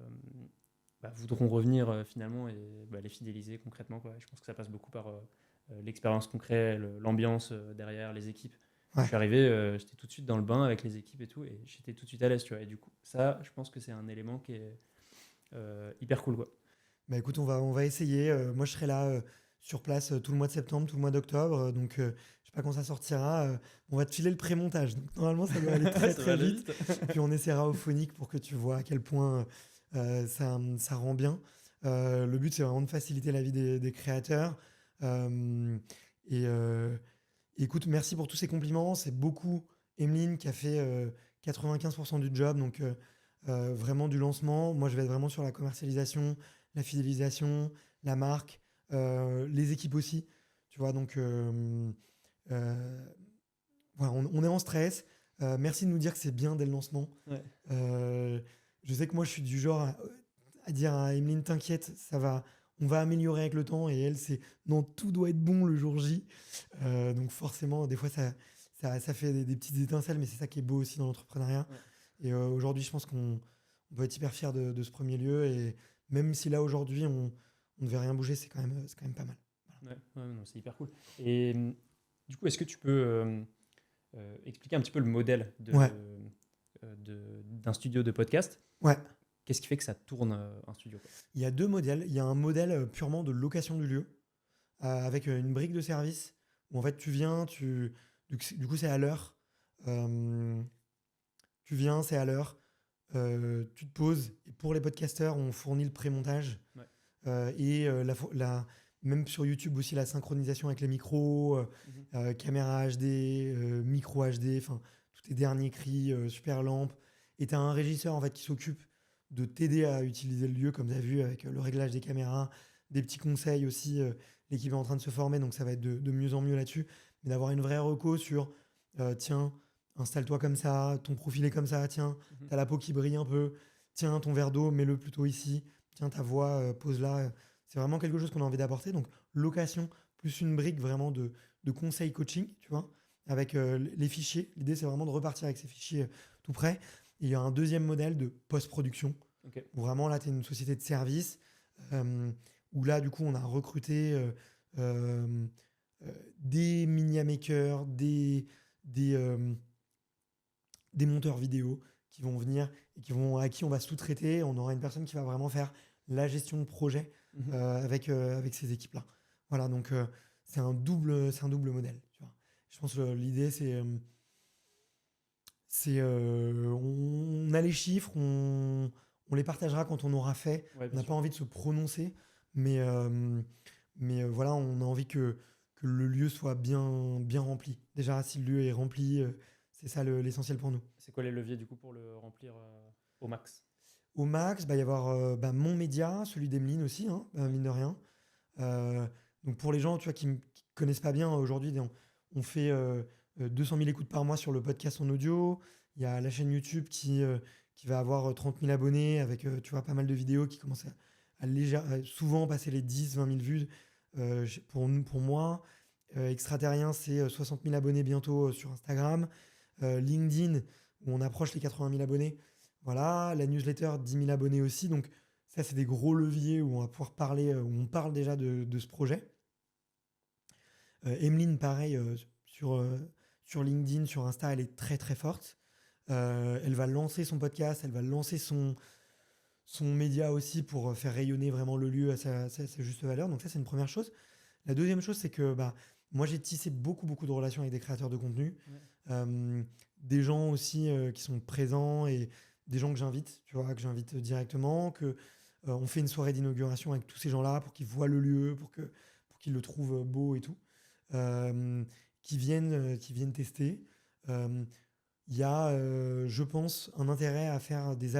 voudront revenir finalement et les fidéliser concrètement, quoi. Je pense que ça passe beaucoup par l'expérience concrète, l'ambiance derrière, les équipes. Quand Ouais. je suis arrivé, j'étais tout de suite dans le bain avec les équipes et tout, et j'étais tout de suite à l'aise, tu vois. Et du coup, ça, je pense que c'est un élément qui est hyper cool, quoi. Bah écoute, on va essayer. Moi, je serai là sur place tout le mois de septembre, tout le mois d'octobre. Donc, je sais pas quand ça sortira. On va te filer le pré-montage. Donc, normalement, ça doit aller très, Ça va très aller vite. vite. Puis, on essaiera au phonique pour que tu vois à quel point ça rend bien. Le but, c'est vraiment de faciliter la vie des créateurs. Euh, et écoute, merci pour tous ces compliments. C'est beaucoup Emeline qui a fait 95% du job. Donc, vraiment du lancement. Moi, je vais être vraiment sur la commercialisation, la fidélisation, la marque, les équipes aussi. Tu vois, donc euh, voilà, on est en stress. Merci de nous dire que c'est bien dès le lancement. Ouais. Je sais que moi, je suis du genre à dire à Emeline, t'inquiète, on va améliorer avec le temps. Et elle, c'est non, tout doit être bon le jour J. Donc forcément, des fois, ça fait des petites étincelles, mais c'est ça qui est beau aussi dans l'entrepreneuriat. Ouais. Et aujourd'hui, je pense qu'on peut être hyper fier de ce premier lieu. Et même si là, aujourd'hui, on ne devait rien bouger, c'est quand même pas mal. Ouais, non, c'est hyper cool. Et du coup, est-ce que tu peux expliquer un petit peu le modèle Ouais, d'un studio de podcast? ouais. Qu'est-ce qui fait que ça tourne un studio, quoi? Il y a deux modèles. Il y a un modèle purement de location du lieu, avec une brique de service, où en fait, tu viens, du coup, c'est à l'heure. Euh, Tu viens, c'est à l'heure. Tu te poses. Et pour les podcasteurs, on fournit le pré-montage. Ouais. Même sur YouTube aussi, la synchronisation avec les micros, caméra HD, micro HD, enfin, tous tes derniers cris, super lampe. Et tu as un régisseur en fait, qui s'occupe de t'aider à utiliser le lieu, comme tu as vu, avec le réglage des caméras, des petits conseils aussi. L'équipe est en train de se former, donc ça va être de mieux en mieux là-dessus. Mais d'avoir une vraie reco sur, tiens, installe-toi comme ça, ton profil est comme ça, tiens, Mhm. t'as la peau qui brille un peu, tiens, ton verre d'eau, mets-le plutôt ici, tiens, ta voix, pose-la. C'est vraiment quelque chose qu'on a envie d'apporter. Donc, location, plus une brique vraiment de conseil coaching, tu vois, avec les fichiers. L'idée, c'est vraiment de repartir avec ces fichiers tout prêts. Et il y a un deuxième modèle de post-production, Ok. où vraiment, là, tu es une société de service, où là, du coup, on a recruté euh, des media-makers, des monteurs vidéo qui vont venir et à qui on va sous-traiter. On aura une personne qui va vraiment faire la gestion de projet Mhm. avec ces équipes-là. Voilà, donc c'est un double modèle. Tu vois. Je pense que l'idée, on a les chiffres, on les partagera quand on aura fait. Ouais, On bien n'a sûr. pas envie de se prononcer, mais voilà, on a envie que le lieu soit bien rempli. Déjà, si le lieu est rempli, c'est ça l'essentiel pour nous. C'est quoi les leviers du coup pour le remplir au max? Au max, il va y avoir mon média, celui d'Emeline aussi, hein, mine de rien. Euh, donc pour les gens tu vois, qui ne connaissent pas bien, aujourd'hui, on fait 200 000 écoutes par mois sur le podcast en audio. Il y a la chaîne YouTube qui va avoir 30 000 abonnés avec tu vois, pas mal de vidéos qui commencent à souvent passer les 10-20 000 vues Pour moi, Extraterrien, c'est 60 000 abonnés bientôt sur Instagram. LinkedIn, où on approche les 80 000 abonnés. Voilà, la newsletter, 10 000 abonnés aussi. Donc ça, c'est des gros leviers où on va pouvoir parler, où on parle déjà de ce projet. Emeline, pareil, sur LinkedIn, sur Insta, elle est très très forte. Elle va lancer son podcast, elle va lancer son média aussi pour faire rayonner vraiment le lieu à sa juste valeur. Donc ça, c'est une première chose. La deuxième chose, c'est que moi, j'ai tissé beaucoup de relations avec des créateurs de contenu. Des gens aussi qui sont présents et des gens que j'invite, tu vois, que j'invite directement, on fait une soirée d'inauguration avec tous ces gens-là pour qu'ils voient le lieu, pour qu'ils le trouvent beau et tout. Qui viennent tester. Il y a, je pense, un intérêt à faire des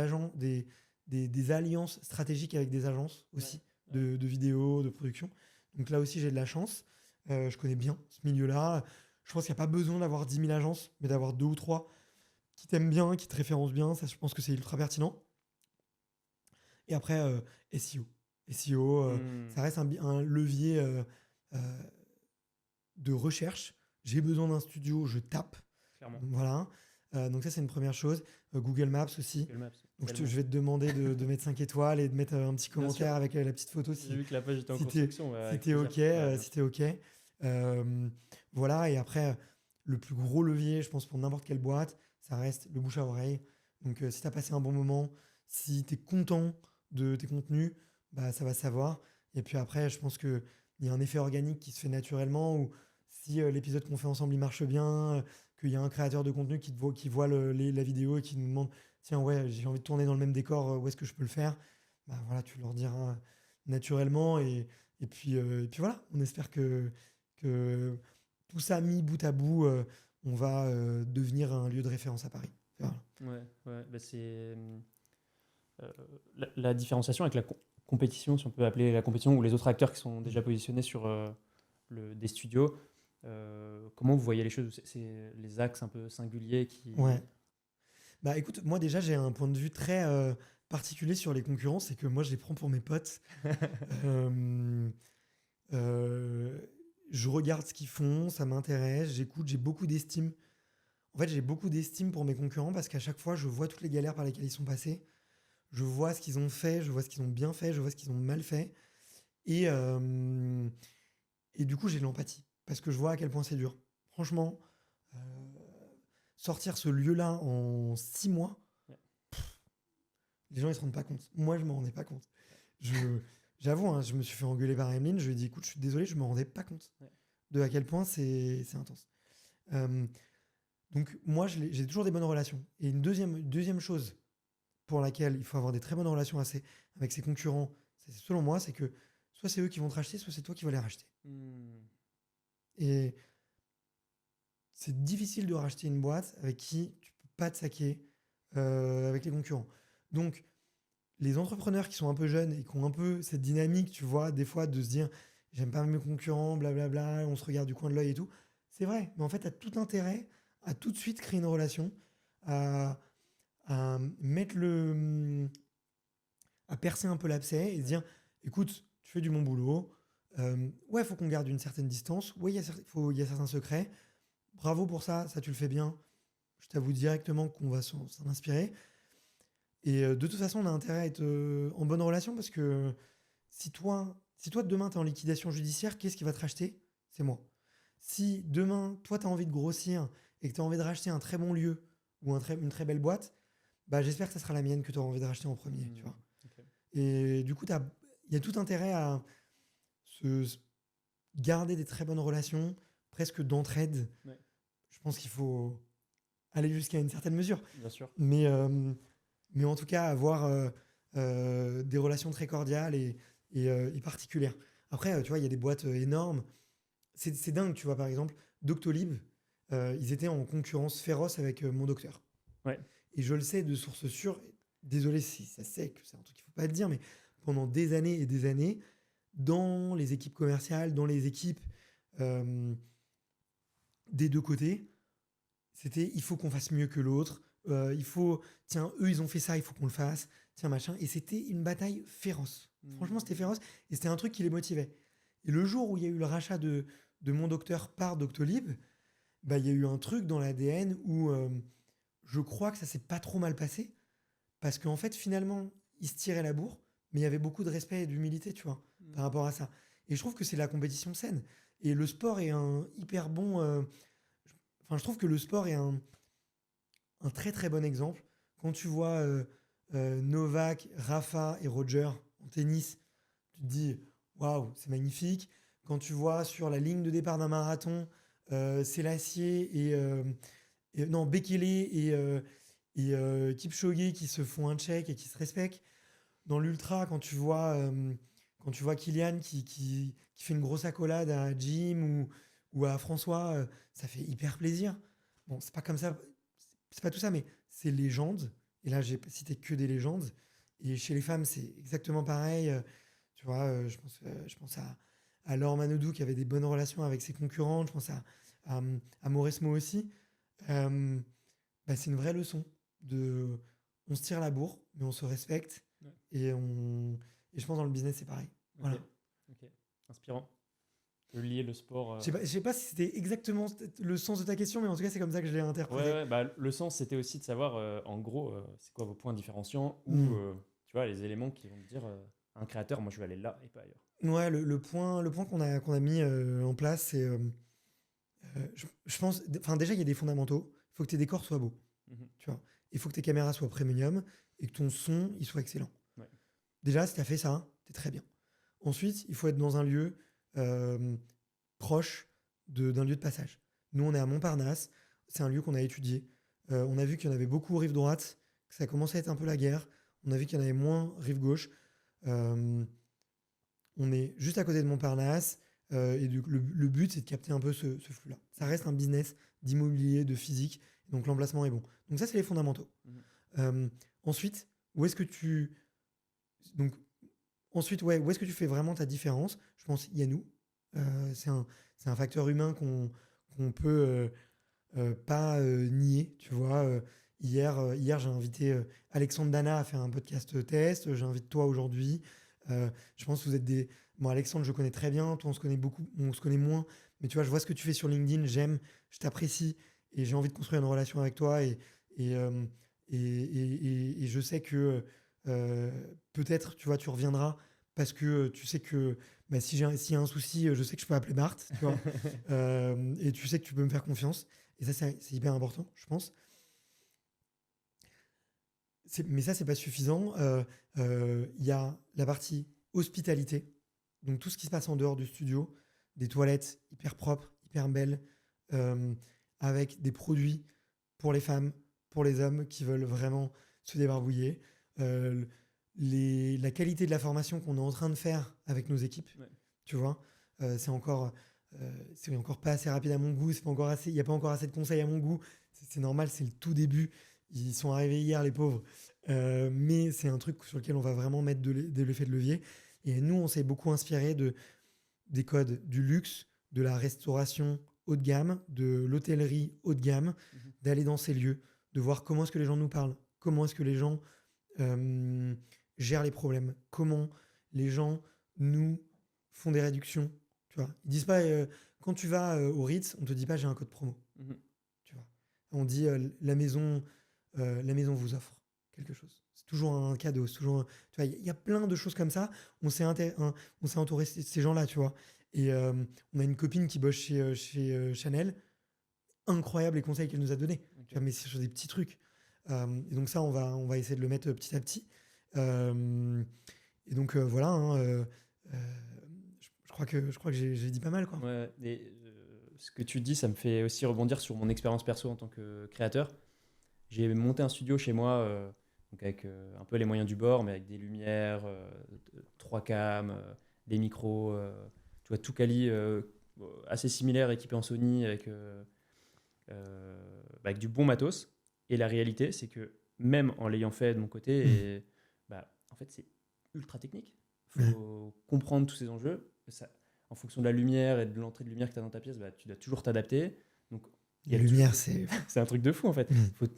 alliances stratégiques avec des agences aussi, de vidéos, de production. Donc là aussi, j'ai de la chance. Je connais bien ce milieu-là. Je pense qu'il n'y a pas besoin d'avoir 10 000 agences, mais d'avoir 2 ou 3 qui t'aiment bien, qui te référencent bien. Ça, je pense que c'est ultra pertinent. Et après, SEO. SEO, ça reste un levier de recherche. J'ai besoin d'un studio, je tape. Clairement. Voilà. Donc ça, c'est une première chose. Google Maps aussi. Google Maps, donc je vais te demander de mettre 5 étoiles et de mettre un petit commentaire avec la petite photo. J'ai vu que la page était en si construction. t'es OK. Voilà. Et après, le plus gros levier, je pense, pour n'importe quelle boîte, ça reste le bouche à oreille. Donc si tu as passé un bon moment, si tu es content de tes contenus, ça va se savoir. Et puis après, je pense qu'il y a un effet organique qui se fait naturellement où si l'épisode qu'on fait ensemble il marche bien, qu'il y a un créateur de contenu qui voit la vidéo et qui nous demande tiens, ouais, j'ai envie de tourner dans le même décor, où est-ce que je peux le faire, voilà, tu leur diras naturellement. Et puis voilà, on espère que tout ça mis bout à bout, on va devenir un lieu de référence à Paris. Voilà. C'est la différenciation avec la compétition, si on peut appeler la compétition, ou les autres acteurs qui sont déjà positionnés sur des studios. Comment vous voyez les choses? C'est les axes un peu singuliers qui... Ouais. Écoute, moi déjà j'ai un point de vue très particulier sur les concurrents, c'est que moi je les prends pour mes potes. Je regarde ce qu'ils font, ça m'intéresse, j'écoute, j'ai beaucoup d'estime. En fait, j'ai beaucoup d'estime pour mes concurrents parce qu'à chaque fois, je vois toutes les galères par lesquelles ils sont passés. Je vois ce qu'ils ont fait, je vois ce qu'ils ont bien fait, je vois ce qu'ils ont mal fait. Et du coup, j'ai de l'empathie parce que je vois à quel point c'est dur. Franchement, sortir ce lieu-là en 6 mois, les gens ils se rendent pas compte. Moi, je me rendais pas compte. J'avoue, hein, je me suis fait engueuler par Emeline. Je lui ai dit, écoute, je suis désolé, je me rendais pas compte de à quel point c'est intense. Donc moi, j'ai toujours des bonnes relations. Et une deuxième chose pour laquelle il faut avoir des très bonnes relations avec ses concurrents, selon moi, c'est que soit c'est eux qui vont te racheter, soit c'est toi qui vas les racheter. Et c'est difficile de racheter une boîte avec qui tu peux pas te saquer avec les concurrents. Donc, les entrepreneurs qui sont un peu jeunes et qui ont un peu cette dynamique, tu vois, des fois de se dire j'aime pas mes concurrents, blablabla, on se regarde du coin de l'œil et tout. C'est vrai, mais en fait, tu as tout intérêt à tout de suite créer une relation, à percer un peu l'abcès et se dire écoute, tu fais du bon boulot, ouais, faut qu'on garde une certaine distance, ouais, il y a certains secrets, bravo pour ça tu le fais bien, je t'avoue directement qu'on va s'en inspirer. Et de toute façon, on a intérêt à être en bonne relation parce que si toi demain, tu es en liquidation judiciaire, qu'est-ce qui va te racheter? C'est moi. Si demain, toi, tu as envie de grossir et que tu as envie de racheter un très bon lieu ou une très belle boîte, j'espère que ça sera la mienne que tu auras envie de racheter en premier. Tu vois. Okay. Et du coup, il y a tout intérêt à garder des très bonnes relations, presque d'entraide. Ouais. Je pense qu'il faut aller jusqu'à une certaine mesure. Bien sûr. Mais en tout cas, avoir des relations très cordiales et particulières. Après, tu vois, il y a des boîtes énormes. C'est dingue, tu vois, par exemple, Doctolib, ils étaient en concurrence féroce avec Mon Docteur. Ouais. Et je le sais de source sûre, désolé si ça sait que c'est un truc qu'il ne faut pas te dire, mais pendant des années et des années, dans les équipes commerciales, dans les équipes des deux côtés, c'était il faut qu'on fasse mieux que l'autre. Tiens, eux, ils ont fait ça, il faut qu'on le fasse. Tiens, machin. Et c'était une bataille féroce. Franchement, c'était féroce. Et c'était un truc qui les motivait. Et le jour où il y a eu le rachat de Mon Docteur par Doctolib, bah, il y a eu un truc dans l'ADN où je crois que ça s'est pas trop mal passé. Parce qu'en fait, finalement, ils se tiraient la bourre, mais il y avait beaucoup de respect et d'humilité, tu vois, par rapport à ça. Et je trouve que c'est la compétition saine. Et le sport est un hyper bon... je trouve que le sport est un très très bon exemple. Quand tu vois Novak, Rafa et Roger en tennis, tu te dis waouh, c'est magnifique. Quand tu vois sur la ligne de départ d'un marathon, Sélassié non, Bekele et Kipchoge qui se font un check et qui se respectent. Dans l'ultra, quand tu vois Kylian qui fait une grosse accolade à Jim ou à François, ça fait hyper plaisir. Bon, c'est pas comme ça, c'est pas tout ça, mais c'est légende. Et là, j'ai cité que des légendes. Et chez les femmes, c'est exactement pareil. Tu vois, je pense à Laure Manodou qui avait des bonnes relations avec ses concurrentes. Je pense à Mauresmo aussi. C'est une vraie leçon. On se tire la bourre, mais on se respecte. Ouais. Et je pense dans le business, c'est pareil. Voilà. Ok. Inspirant. De lier le sport. Je sais pas si c'était exactement le sens de ta question, mais en tout cas, c'est comme ça que je l'ai interprété. Ouais, le sens, c'était aussi de savoir, en gros, c'est quoi vos points différenciants ou, tu vois, les éléments qui vont te dire un créateur, moi, je vais aller là et pas ailleurs. Ouais, le point qu'on a mis en place, c'est... je pense... Enfin, déjà, il y a des fondamentaux. Il faut que tes décors soient beaux. Tu vois. Il faut que tes caméras soient premium et que ton son, il soit excellent. Ouais. Déjà, si tu as fait ça, t'es très bien. Ensuite, il faut être dans un lieu proche d'un lieu de passage. Nous, on est à Montparnasse. C'est un lieu qu'on a étudié. On a vu qu'il y en avait beaucoup rive droite, que ça commençait à être un peu la guerre. On a vu qu'il y en avait moins rive gauche. On est juste à côté de Montparnasse. Et le but, c'est de capter un peu ce flux-là. Ça reste un business d'immobilier, de physique. Donc, l'emplacement est bon. Donc, ça, c'est les fondamentaux. Ensuite, où est-ce que tu fais vraiment ta différence? Je pense qu'il y a nous. C'est un facteur humain qu'on peut pas nier. Tu vois, hier, j'ai invité Alexandre Dana à faire un podcast test. J'invite toi aujourd'hui. Je pense que vous êtes des... Bon, Alexandre, je connais très bien. Toi, on se connaît beaucoup. On se connaît moins. Mais tu vois, je vois ce que tu fais sur LinkedIn. J'aime, je t'apprécie. Et j'ai envie de construire une relation avec toi. Et je sais que peut-être, tu vois, tu reviendras parce que tu sais que s'il y a un souci, je sais que je peux appeler Bart, tu vois. Et tu sais que tu peux me faire confiance. Et ça, c'est hyper important, je pense. Mais ça, c'est pas suffisant. Y a la partie hospitalité. Donc, tout ce qui se passe en dehors du studio, des toilettes hyper propres, hyper belles, avec des produits pour les femmes, pour les hommes qui veulent vraiment se débarbouiller. La qualité de la formation qu'on est en train de faire avec nos équipes, tu vois, c'est encore pas assez rapide à mon goût, il n'y a pas encore assez de conseils à mon goût, c'est normal, c'est le tout début, ils sont arrivés hier les pauvres, mais c'est un truc sur lequel on va vraiment mettre de l'effet de levier. Et nous, on s'est beaucoup inspiré des codes du luxe, de la restauration haut de gamme, de l'hôtellerie haut de gamme, d'aller dans ces lieux, de voir comment est-ce que les gens nous parlent, comment est-ce que les gens gèrent les problèmes, comment les gens nous font des réductions. Tu vois, ils disent pas quand tu vas au Ritz, on te dit pas j'ai un code promo. Tu vois, on dit la maison vous offre quelque chose. C'est toujours un cadeau. Tu vois, il y a plein de choses comme ça. On s'est entouré de ces gens-là, tu vois. Et on a une copine qui bosse chez Chanel. Incroyable les conseils qu'elle nous a donnés. Tu vois, mais c'est sur des petits trucs. Et donc ça, on va essayer de le mettre petit à petit. Et donc voilà. Je crois que j'ai dit pas mal, quoi. Ouais, et, ce que tu dis, ça me fait aussi rebondir sur mon expérience perso en tant que créateur. J'ai monté un studio chez moi, donc avec un peu les moyens du bord, mais avec des lumières, 3 cams, des micros, tu vois, tout quali, assez similaire, équipé en Sony, avec du bon matos. Et la réalité, c'est que même en l'ayant fait de mon côté, en fait, c'est ultra technique. Il faut comprendre tous ces enjeux. Ça, en fonction de la lumière et de l'entrée de lumière que tu as dans ta pièce, tu dois toujours t'adapter. Donc, la lumière, c'est un truc de fou, en fait.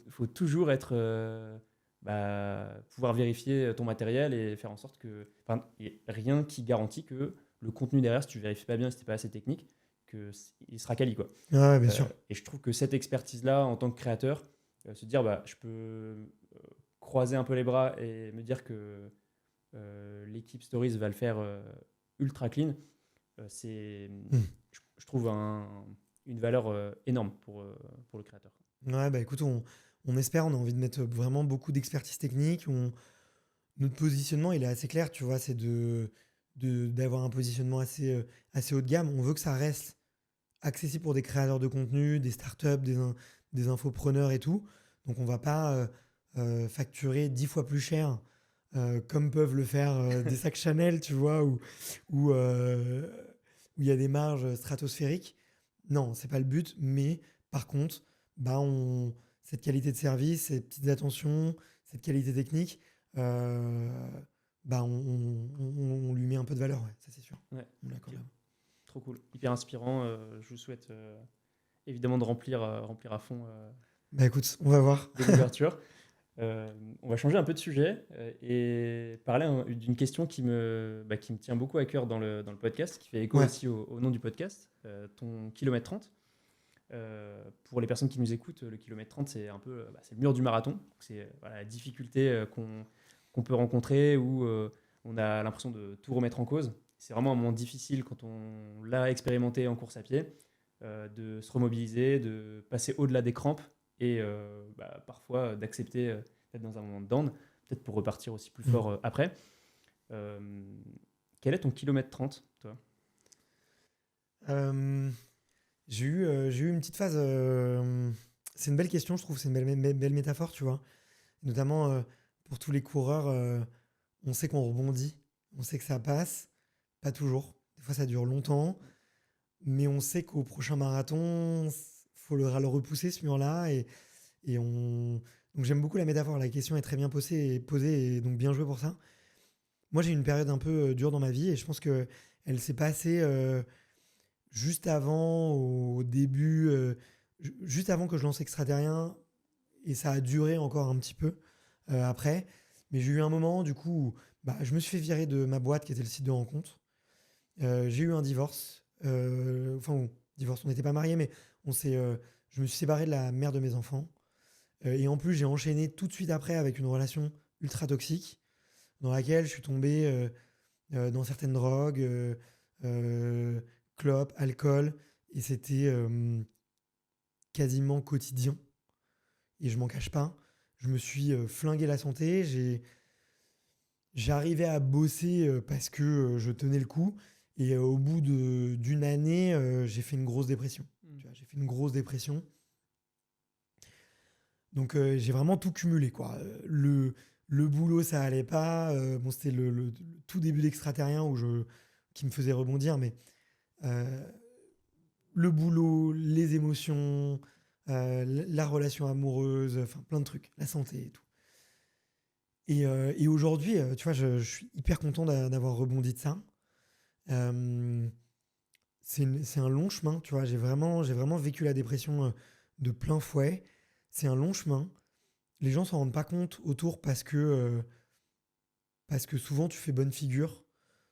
Faut toujours être... pouvoir vérifier ton matériel et faire en sorte que... Il n'y a rien qui garantit que le contenu derrière, si tu vérifies pas bien, si t'es pas assez technique, il sera quali, quoi. Ouais, bien sûr. Et je trouve que cette expertise-là, en tant que créateur, se dire, bah, je peux croiser un peu les bras et me dire que l'équipe Stories va le faire ultra clean, c'est, Mm. je trouve une valeur énorme pour le créateur. Ouais, bah écoute, on espère, on a envie de mettre vraiment beaucoup d'expertise technique. Notre positionnement, il est assez clair, tu vois, c'est d'avoir un positionnement assez haut de gamme. On veut que ça reste accessible pour des créateurs de contenu, des startups, des infopreneurs et tout. Donc on va pas facturer 10 fois plus cher comme peuvent le faire des sacs Chanel, tu vois, où il y a des marges stratosphériques. Non, c'est pas le but, mais par contre, bah cette qualité de service, ces petites attentions, cette qualité technique, euh, bah on lui met un peu de valeur, ouais, ça c'est sûr. Ouais. On l'accorde là. Trop cool, hyper inspirant. Je vous souhaite évidemment de remplir à fond Bah écoute, on va voir. dès l'ouverture. On va changer un peu de sujet et parler d'une question qui me tient beaucoup à cœur dans le podcast, qui fait écho Ouais. aussi au nom du podcast, ton kilomètre 30. Pour les personnes qui nous écoutent, le kilomètre 30, c'est un peu c'est le mur du marathon. C'est la difficulté qu'on peut rencontrer où on a l'impression de tout remettre en cause. C'est vraiment un moment difficile quand on l'a expérimenté en course à pied, de se remobiliser, de passer au-delà des crampes et parfois d'accepter d'être dans un moment de down, peut-être pour repartir aussi plus fort après. Quel est ton kilomètre 30, toi? Euh, j'ai eu une petite phase. C'est une belle question, je trouve. C'est une belle métaphore, tu vois. Notamment pour tous les coureurs, on sait qu'on rebondit, on sait que ça passe, pas toujours. Des fois, ça dure longtemps, mais on sait qu'au prochain marathon, faudra le repousser ce mur-là. Donc j'aime beaucoup la métaphore. La question est très bien posée et donc bien joué pour ça. Moi, j'ai eu une période un peu dure dans ma vie et je pense que elle s'est passée juste avant, au début, juste avant que je lance Extraterrien, et ça a duré encore un petit peu après. Mais j'ai eu un moment, du coup, où, je me suis fait virer de ma boîte qui était le site de rencontre. J'ai eu un divorce. Divorce, on n'était pas mariés, mais je me suis séparé de la mère de mes enfants. Et en plus, j'ai enchaîné tout de suite après avec une relation ultra toxique dans laquelle je suis tombé dans certaines drogues, clopes, alcool, et c'était quasiment quotidien. Et je m'en cache pas. Je me suis flingué la santé. J'arrivais à bosser parce que je tenais le coup. Et au bout d'une année, j'ai fait une grosse dépression. Tu vois, j'ai fait une grosse dépression. Donc j'ai vraiment tout cumulé, quoi. Le boulot, ça allait pas. C'était le tout début d'Extraterrien qui me faisait rebondir, mais le boulot, les émotions, la relation amoureuse, enfin plein de trucs, la santé et tout. Et aujourd'hui, tu vois, je suis hyper content d'avoir rebondi de ça. C'est un long chemin, tu vois. J'ai vraiment vécu la dépression de plein fouet. C'est un long chemin. Les gens s'en rendent pas compte autour parce que souvent tu fais bonne figure.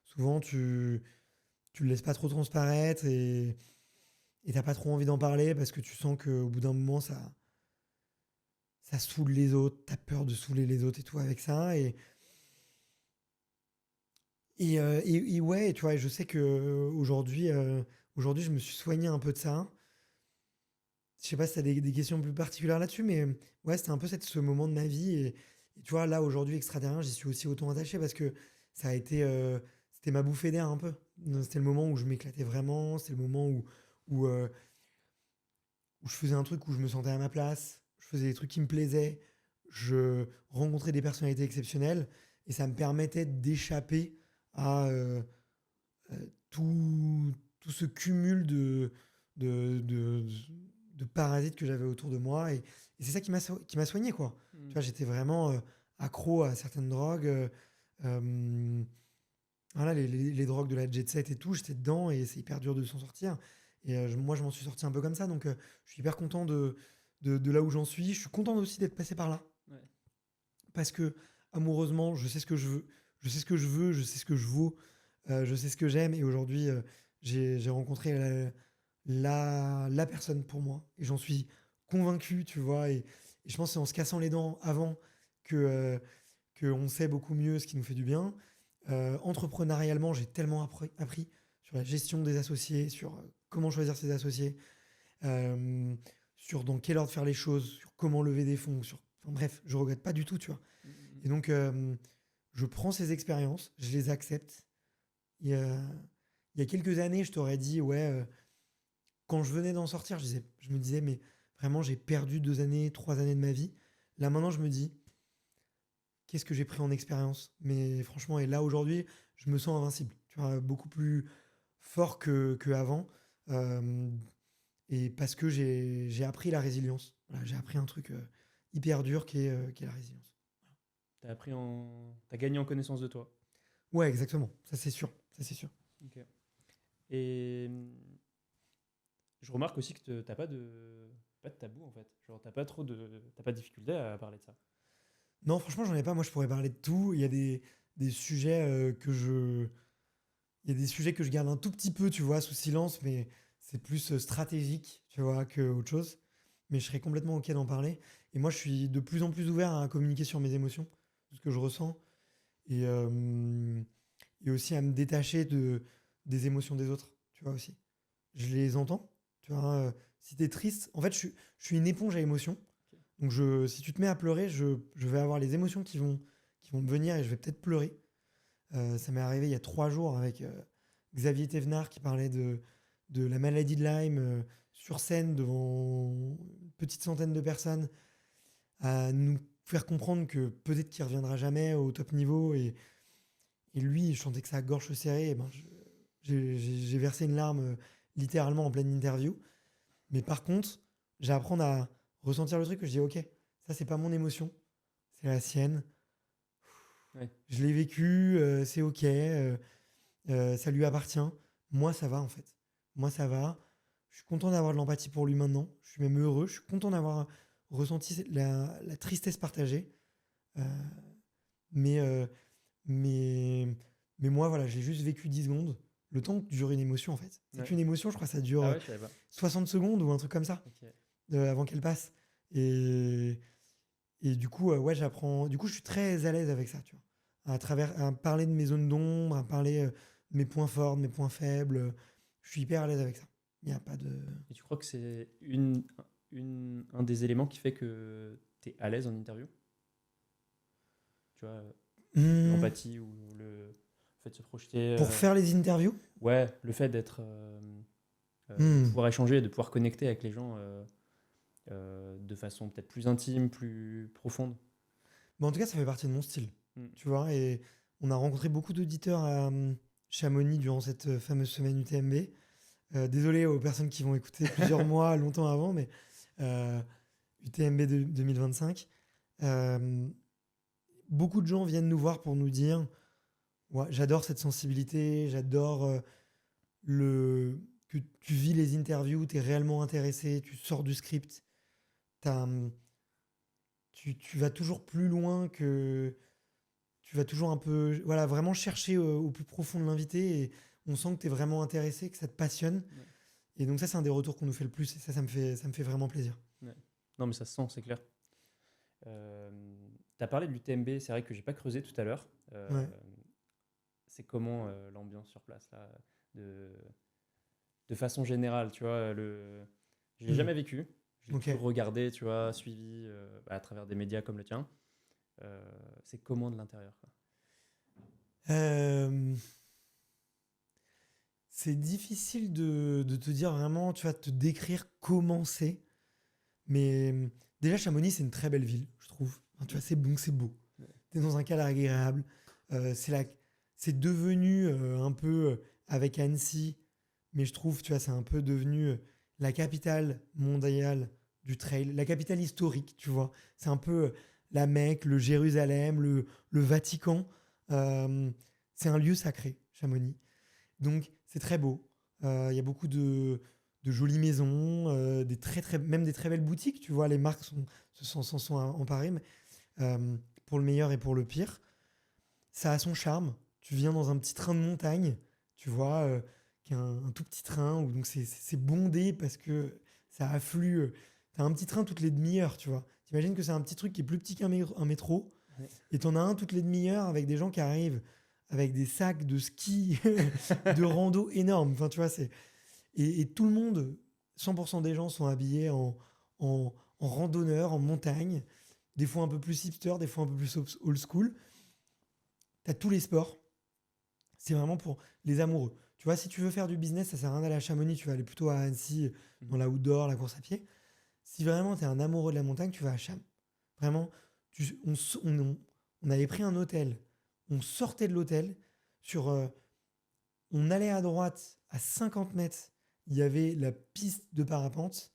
Souvent tu le laisses pas trop transparaître et t'as pas trop envie d'en parler parce que tu sens qu'au bout d'un moment ça saoule les autres. T'as peur de saouler les autres et tout avec ça. Et ouais, tu vois, je sais que aujourd'hui, je me suis soigné un peu de ça. Je sais pas si tu as des questions plus particulières là-dessus, mais ouais, c'était un peu ce moment de ma vie. Et tu vois, là, aujourd'hui, Extraterrien, j'y suis aussi autant attaché parce que ça a été. C'était ma bouffée d'air un peu. C'était le moment où je m'éclatais vraiment. C'était le moment où, euh, où je faisais un truc où je me sentais à ma place. Je faisais des trucs qui me plaisaient. Je rencontrais des personnalités exceptionnelles. Et ça me permettait d'échapper à tout ce cumul de, de, de parasites que j'avais autour de moi. Et c'est ça qui m'a soigné, quoi. Tu vois, j'étais vraiment accro à certaines drogues. Voilà, les drogues de la jet set et tout, j'étais dedans et c'est hyper dur de s'en sortir. Et moi, je m'en suis sorti un peu comme ça. Donc, je suis hyper content de là où j'en suis. Je suis content aussi d'être passé par là. Ouais. Parce que, amoureusement, je sais ce que je veux. Je sais ce que je veux, je sais ce que je vaux. je sais ce que j'aime et aujourd'hui, j'ai rencontré la personne pour moi et j'en suis convaincu, tu vois. Et je pense que c'est en se cassant les dents avant qu'on sait beaucoup mieux ce qui nous fait du bien. Entrepreneurialement, j'ai tellement appris sur la gestion des associés, sur comment choisir ses associés, euh, sur dans quel ordre faire les choses, sur comment lever des fonds. Enfin, bref, je regrette pas du tout, tu vois. Et donc, je prends ces expériences, je les accepte. Il y a quelques années, je t'aurais dit, ouais, quand je venais d'en sortir, je me disais, mais vraiment, j'ai perdu 2 années, 3 années de ma vie. Là, maintenant, je me dis, qu'est-ce que j'ai pris en expérience? Mais franchement, et là, aujourd'hui, je me sens invincible. Tu vois, beaucoup plus fort que avant. Euh, et parce que j'ai appris la résilience. Voilà, j'ai appris un truc hyper dur qui est la résilience. T'as gagné en connaissance de toi. Ouais, exactement. Ça, c'est sûr. Ça, c'est sûr. Ok. Et je remarque aussi que t'as pas de tabou en fait. Genre t'as pas de difficulté à parler de ça. Non, franchement, j'en ai pas. Moi, je pourrais parler de tout. Il y a des sujets il y a des sujets que je garde un tout petit peu, tu vois, sous silence, mais c'est plus stratégique, tu vois, que autre chose. Mais je serais complètement OK d'en parler. Et moi, je suis de plus en plus ouvert à communiquer sur mes émotions, ce que je ressens, et, euh, et aussi à me détacher des émotions des autres, tu vois, aussi. Je les entends, tu vois. Si t'es triste, en fait, je suis une éponge à émotions. Donc, si tu te mets à pleurer, je vais avoir les émotions qui vont me venir et je vais peut-être pleurer. Ça m'est arrivé il y a 3 jours avec Xavier Thévenard qui parlait de la maladie de Lyme sur scène devant une petite centaine de personnes, à nous faire comprendre que peut-être qu'il ne reviendra jamais au top niveau. Et lui, je sentais que sa gorge se serrait. Et ben, j'ai versé une larme littéralement en pleine interview. Mais par contre, j'apprends à ressentir le truc que je dis, ok, ça c'est pas mon émotion, c'est la sienne. Ouais. Je l'ai vécu, c'est ok, ça lui appartient. Moi, ça va en fait. Moi, ça va. Je suis content d'avoir de l'empathie pour lui maintenant. Je suis même heureux. Je suis content d'avoir ressenti la tristesse partagée. Euh, mais, euh, mais, mais moi, voilà, j'ai juste vécu 10 secondes. Le temps que dure une émotion, en fait. C'est Ouais. qu'une émotion, je crois que ça dure Ah ouais, je savais pas. 60 secondes ou un truc comme ça, Ok. avant qu'elle passe. Et du coup, ouais, j'apprends. Du coup, je suis très à l'aise avec ça, tu vois. À parler de mes zones d'ombre, à parler de mes points forts, de mes points faibles. Je suis hyper à l'aise avec ça. Il n'y a pas de. Et tu crois que c'est un des éléments qui fait que tu es à l'aise en interview? Tu vois, Hmm, l'empathie ou le fait de se projeter. pour faire les interviews. Ouais, le fait d'être. De Hmm. pouvoir échanger, de pouvoir connecter avec les gens de façon peut-être plus intime, plus profonde. Mais en tout cas, ça fait partie de mon style. Mm. Tu vois, et on a rencontré beaucoup d'auditeurs à Chamonix durant cette fameuse semaine UTMB. Désolé aux personnes qui vont écouter plusieurs mois, longtemps avant, mais UTMB 2025. Euh, Beaucoup de gens viennent nous voir pour nous dire ouais, j'adore cette sensibilité, j'adore que tu vis les interviews, tu es réellement intéressé, tu sors du script, t'as, tu vas toujours plus loin que. Tu vas toujours un peu. Voilà, vraiment chercher au plus profond de l'invité et on sent que tu es vraiment intéressé, que ça te passionne. Ouais. Et donc, ça, c'est un des retours qu'on nous fait le plus et ça me fait vraiment plaisir. Ouais. Non, mais ça se sent, c'est clair. Tu as parlé de l'UTMB, c'est vrai que j'ai pas creusé tout à l'heure. Ouais. C'est comment l'ambiance sur place là, de façon générale, tu vois, je l'ai Mm. jamais vécu. Je l'ai Ok. toujours regardé, tu vois, suivi à travers des médias comme le tien. C'est comment de l'intérieur, quoi. Euh, c'est difficile de te dire vraiment, tu vas te décrire comment c'est. Mais déjà, Chamonix, c'est une très belle ville, je trouve. Enfin, tu vois, c'est bon, c'est beau. Ouais. Tu es dans un cadre agréable. C'est devenu un peu avec Annecy, mais je trouve, tu vois, c'est un peu devenu la capitale mondiale du trail, la capitale historique, tu vois. C'est un peu la Mecque, le Jérusalem, le Vatican. C'est un lieu sacré, Chamonix. Donc, c'est très beau. Il y a beaucoup de jolies maisons, même des très belles boutiques. Tu vois, les marques s'en sont emparées, mais, pour le meilleur et pour le pire. Ça a son charme. tu viens dans un petit train de montagne, tu vois, qui est un tout petit train, où donc c'est bondé parce que ça afflue. Tu as un petit train toutes les demi-heures, tu vois. T'imagines que c'est un petit truc qui est plus petit un métro, Ouais. et t'en as un toutes les demi-heures avec des gens qui arrivent avec des sacs de ski, de rando énormes. Enfin, tu vois, et tout le monde, 100% des gens sont habillés en randonneur, en montagne, des fois un peu plus hipster, des fois un peu plus old school. Tu as tous les sports. C'est vraiment pour les amoureux. Tu vois, si tu veux faire du business, ça sert à rien d'aller à Chamonix, tu vas aller plutôt à Annecy, dans la outdoor, la course à pied. Si vraiment tu es un amoureux de la montagne, tu vas à Cham. Vraiment, on avait pris un hôtel, on sortait de l'hôtel, on allait à droite, à 50 mètres, il y avait la piste de parapente,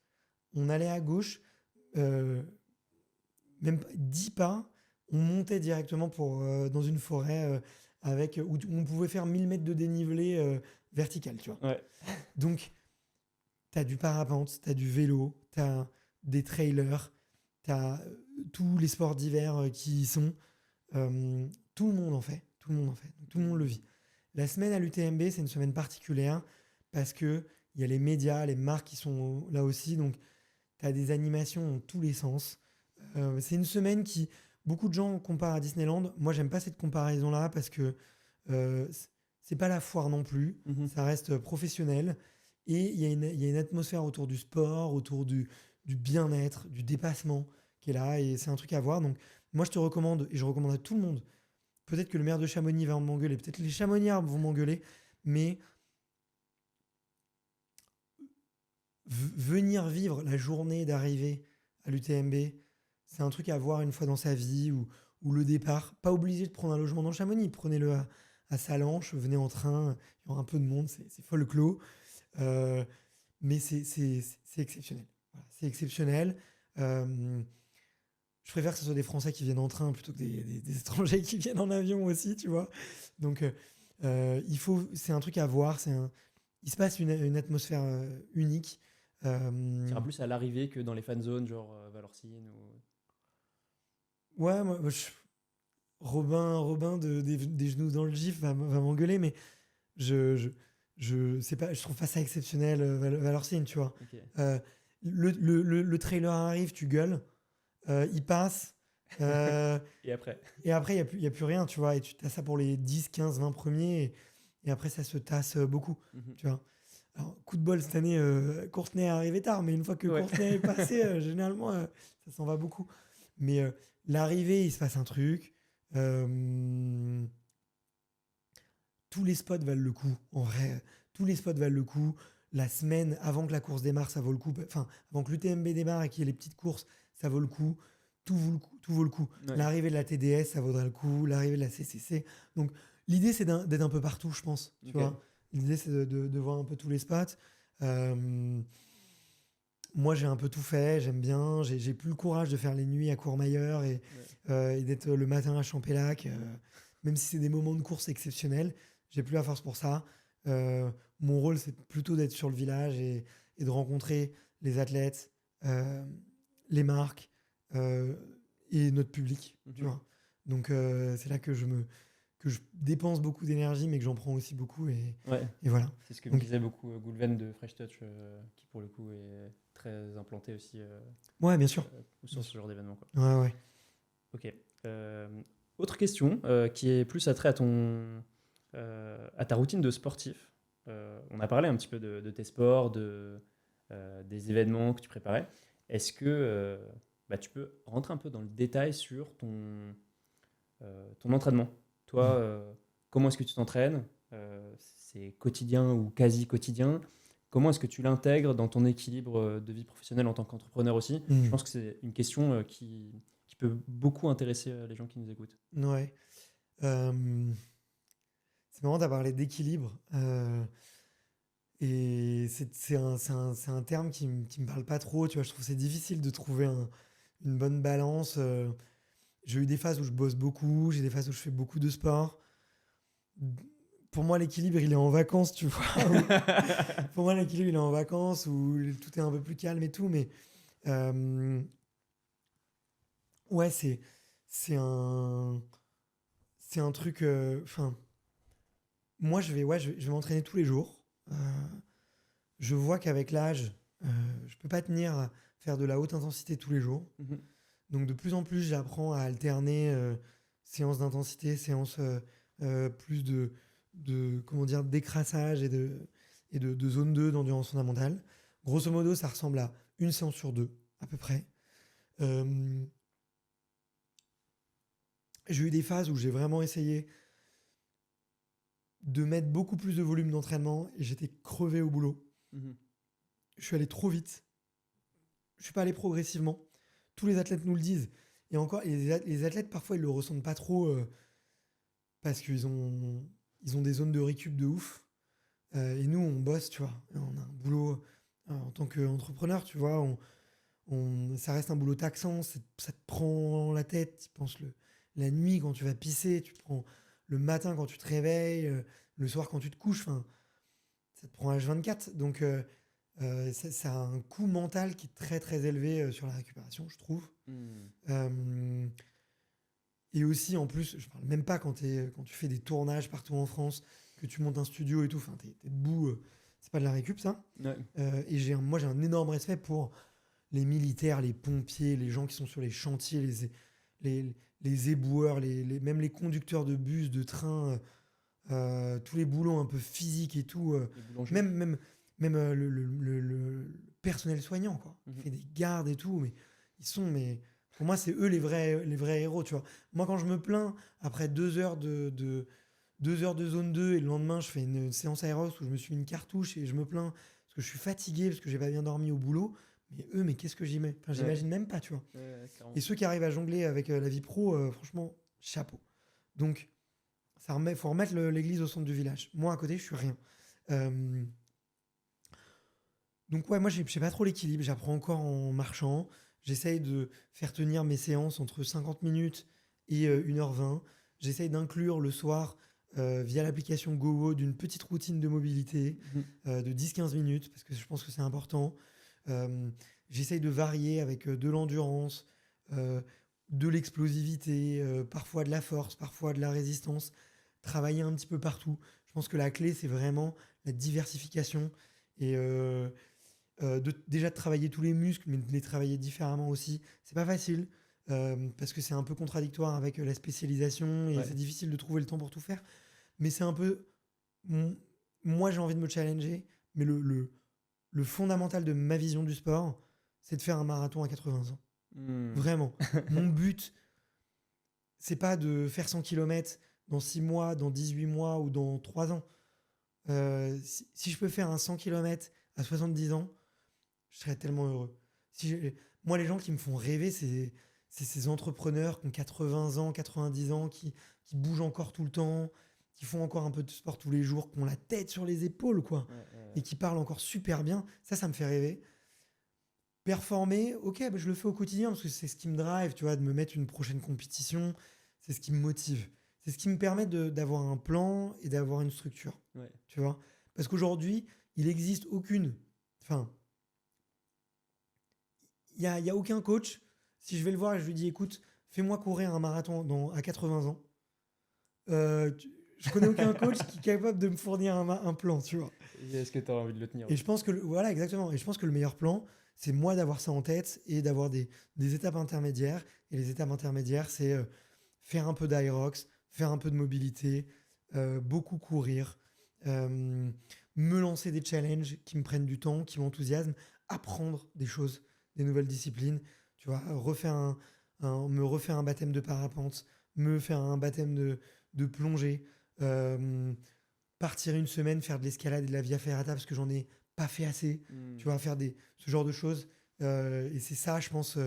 on allait à gauche, euh, même pas 10 pas, on montait directement dans une forêt où on pouvait faire 1000 mètres de dénivelé vertical, tu vois. Ouais. Donc, tu as du parapente, tu as du vélo, tu as des trailers, tu as tous les sports d'hiver qui y sont. Tout le monde en fait. Tout le monde en fait. Donc, tout le monde le vit. La semaine à l'UTMB, c'est une semaine particulière parce qu'il y a les médias, les marques qui sont là aussi. Donc, tu as des animations dans tous les sens. C'est une semaine qui, beaucoup de gens comparent à Disneyland. Moi, j'aime pas cette comparaison-là parce que c'est pas la foire non plus. Ça reste professionnel. Et il y a une atmosphère autour du sport, autour du bien-être, du dépassement qui est là. Et c'est un truc à voir. Donc, moi, je te recommande, et je recommande à tout le monde. Peut-être que le maire de Chamonix va m'engueuler, peut-être les Chamonniards vont m'engueuler, mais venir vivre la journée d'arrivée à l'UTMB, c'est un truc à voir une fois dans sa vie, ou le départ. Pas obligé de prendre un logement dans Chamonix, prenez-le à Salanches, venez en train, il y aura un peu de monde, c'est folklore. Mais c'est exceptionnel. Voilà, c'est exceptionnel. Je préfère que ce soit des Français qui viennent en train plutôt que des étrangers qui viennent en avion aussi, tu vois. Donc, c'est un truc à voir. Il se passe une atmosphère unique. Tu iras plus à l'arrivée que dans les fan zones, genre Valorcine ou... Ouais, Robin des genoux dans le gif va m'engueuler, mais je trouve pas ça exceptionnel, Valorcine, tu vois. Ok. Le trailer arrive, tu gueules, il passe, Et après? et après, il n'y a plus rien, tu vois. Et tu as ça pour les 10, 15, 20 premiers, et après, ça se tasse beaucoup, tu vois. Alors, coup de bol, cette année, Courtenay est arrivé tard, mais une fois que Ouais. Courtenay est passé, généralement, ça s'en va beaucoup. Mais l'arrivée, il se passe un truc. Tous les spots valent le coup, en vrai. Tous les spots valent le coup. La semaine avant que la course démarre, ça vaut le coup. Enfin, avant que l'UTMB démarre et qu'il y ait les petites courses, ça vaut le coup. Tout vaut le coup. Tout vaut le coup. Ouais. L'arrivée de la TDS, ça vaudrait le coup. L'arrivée de la CCC. Donc, l'idée, c'est d'être un peu partout, je pense. Tu Ok. vois. L'idée, c'est de voir un peu tous les spots. Moi, j'ai un peu tout fait. J'aime bien. J'ai plus le courage de faire les nuits à Courmayeur et d'être le matin à Champélac. Même si c'est des moments de course exceptionnels, j'ai plus la force pour ça. Mon rôle, c'est plutôt d'être sur le village et de rencontrer les athlètes, les marques et notre public. Tu vois. Donc, c'est là que je dépense beaucoup d'énergie, mais que j'en prends aussi beaucoup. Et voilà. C'est ce que me disait beaucoup Goulven de Fresh Touch, qui pour le coup est très implanté aussi Ouais, bien sûr. sur ce genre d'événement, quoi. Ouais. Ok. Autre question qui est plus attrait à ta routine de sportif. On a parlé un petit peu de tes sports, des événements que tu préparais. Est-ce que tu peux rentrer un peu dans le détail sur ton entraînement? Toi, comment est-ce que tu t'entraînes? C'est quotidien ou quasi quotidien? Comment est-ce que tu l'intègres dans ton équilibre de vie professionnelle en tant qu'entrepreneur aussi? Je pense que c'est une question qui peut beaucoup intéresser les gens qui nous écoutent. Ouais. C'est marrant d'avoir parlé d'équilibre. Et c'est un terme qui me parle pas trop. Tu vois, je trouve que c'est difficile de trouver une bonne balance. J'ai eu des phases où je bosse beaucoup, j'ai des phases où je fais beaucoup de sport. Pour moi, l'équilibre, il est en vacances, tu vois. Pour moi, l'équilibre, il est en vacances où tout est un peu plus calme et tout. Mais ouais, c'est un truc. Enfin, moi, je vais m'entraîner tous les jours. Je vois qu'avec l'âge, je peux pas tenir à faire de la haute intensité tous les jours. Mhm. Donc, de plus en plus, j'apprends à alterner séances d'intensité, séances plus comment dire, d'écrassage et de zone 2 d'endurance fondamentale. Grosso modo, ça ressemble à une séance sur 2, à peu près. J'ai eu des phases où j'ai vraiment essayé de mettre beaucoup plus de volume d'entraînement et j'étais crevé au boulot. Mhm. Je suis allé trop vite. Je suis pas allé progressivement. Tous les athlètes nous le disent. Et encore, les athlètes, parfois, ils le ressentent pas trop parce qu'ils ont des zones de récup de ouf. Et nous, on bosse, tu vois. On a un boulot en tant qu'entrepreneur, tu vois. Ça reste un boulot taxant. Ça te prend la tête. Tu penses la nuit quand tu vas pisser. Tu te prends le matin quand tu te réveilles. Le soir quand tu te couches. Enfin, ça te prend H24. Donc, ça a un coût mental qui est très, très élevé sur la récupération, je trouve. Et aussi, en plus, je parle même pas quand tu fais des tournages partout en France, que tu montes un studio et tout, enfin, t'es debout, c'est pas de la récup, ça. Ouais. Et moi, j'ai un énorme respect pour les militaires, les pompiers, les gens qui sont sur les chantiers, les éboueurs, même les conducteurs de bus, de train, tous les boulots un peu physiques et tout. Les boulangers. Même le personnel soignant, quoi. Mhm. Il fait des gardes et tout, mais pour moi, c'est eux les vrais héros, tu vois. Moi, quand je me plains, après 2 heures de zone 2 et le lendemain, je fais une séance aéros où je me suis mis une cartouche et je me plains parce que je suis fatigué, parce que j'ai pas bien dormi au boulot. Mais qu'est-ce que j'y mets? Enfin, j'imagine même pas, tu vois. Ouais, Et ceux qui arrivent à jongler avec la vie pro, franchement, chapeau. Donc, faut remettre l'église au centre du village. Moi, à côté, je suis rien. Donc ouais, moi je sais pas trop l'équilibre, j'apprends encore en marchant, j'essaye de faire tenir mes séances entre 50 minutes et 1h20, j'essaye d'inclure le soir via l'application GoWo d'une petite routine de mobilité de 10-15 minutes, parce que je pense que c'est important. J'essaye de varier avec de l'endurance, de l'explosivité, parfois de la force, parfois de la résistance, travailler un petit peu partout. Je pense que la clé c'est vraiment la diversification et déjà de travailler tous les muscles, mais de les travailler différemment aussi. C'est pas facile parce que c'est un peu contradictoire avec la spécialisation et Ouais. c'est difficile de trouver le temps pour tout faire. Mais c'est un peu. Moi, j'ai envie de me challenger, mais le fondamental de ma vision du sport, c'est de faire un marathon à 80 ans. Vraiment. Mon but, c'est pas de faire 100 km dans 6 mois, dans 18 mois ou dans 3 ans. Si je peux faire un 100 km à 70 ans, je serais tellement heureux. Moi, les gens qui me font rêver, c'est ces entrepreneurs qui ont 80 ans, 90 ans, qui bougent encore tout le temps, qui font encore un peu de sport tous les jours, qui ont la tête sur les épaules, quoi, et qui parlent encore super bien. Ça me fait rêver. Performer, ok, bah, je le fais au quotidien parce que c'est ce qui me drive, tu vois, de me mettre une prochaine compétition, c'est ce qui me motive. C'est ce qui me permet d'avoir un plan et d'avoir une structure, Ouais. tu vois. Parce qu'aujourd'hui, il n'existe aucune... Enfin, il n'y a aucun coach, si je vais le voir et je lui dis, écoute, fais-moi courir un marathon à 80 ans, je connais aucun coach qui est capable de me fournir un plan, tu vois. Et est-ce que tu as envie de le tenir? Et je pense que, voilà, exactement. Et je pense que le meilleur plan, c'est moi d'avoir ça en tête et d'avoir des étapes intermédiaires. Et les étapes intermédiaires, c'est faire un peu d'aerox, faire un peu de mobilité, beaucoup courir, me lancer des challenges qui me prennent du temps, qui m'enthousiasment, apprendre des choses, des nouvelles disciplines, tu vois, me refaire un baptême de parapente, me faire un baptême de plongée, partir une semaine, faire de l'escalade et de la via ferrata parce que j'en ai pas fait assez, tu vois, faire ce genre de choses. Et c'est ça, je pense,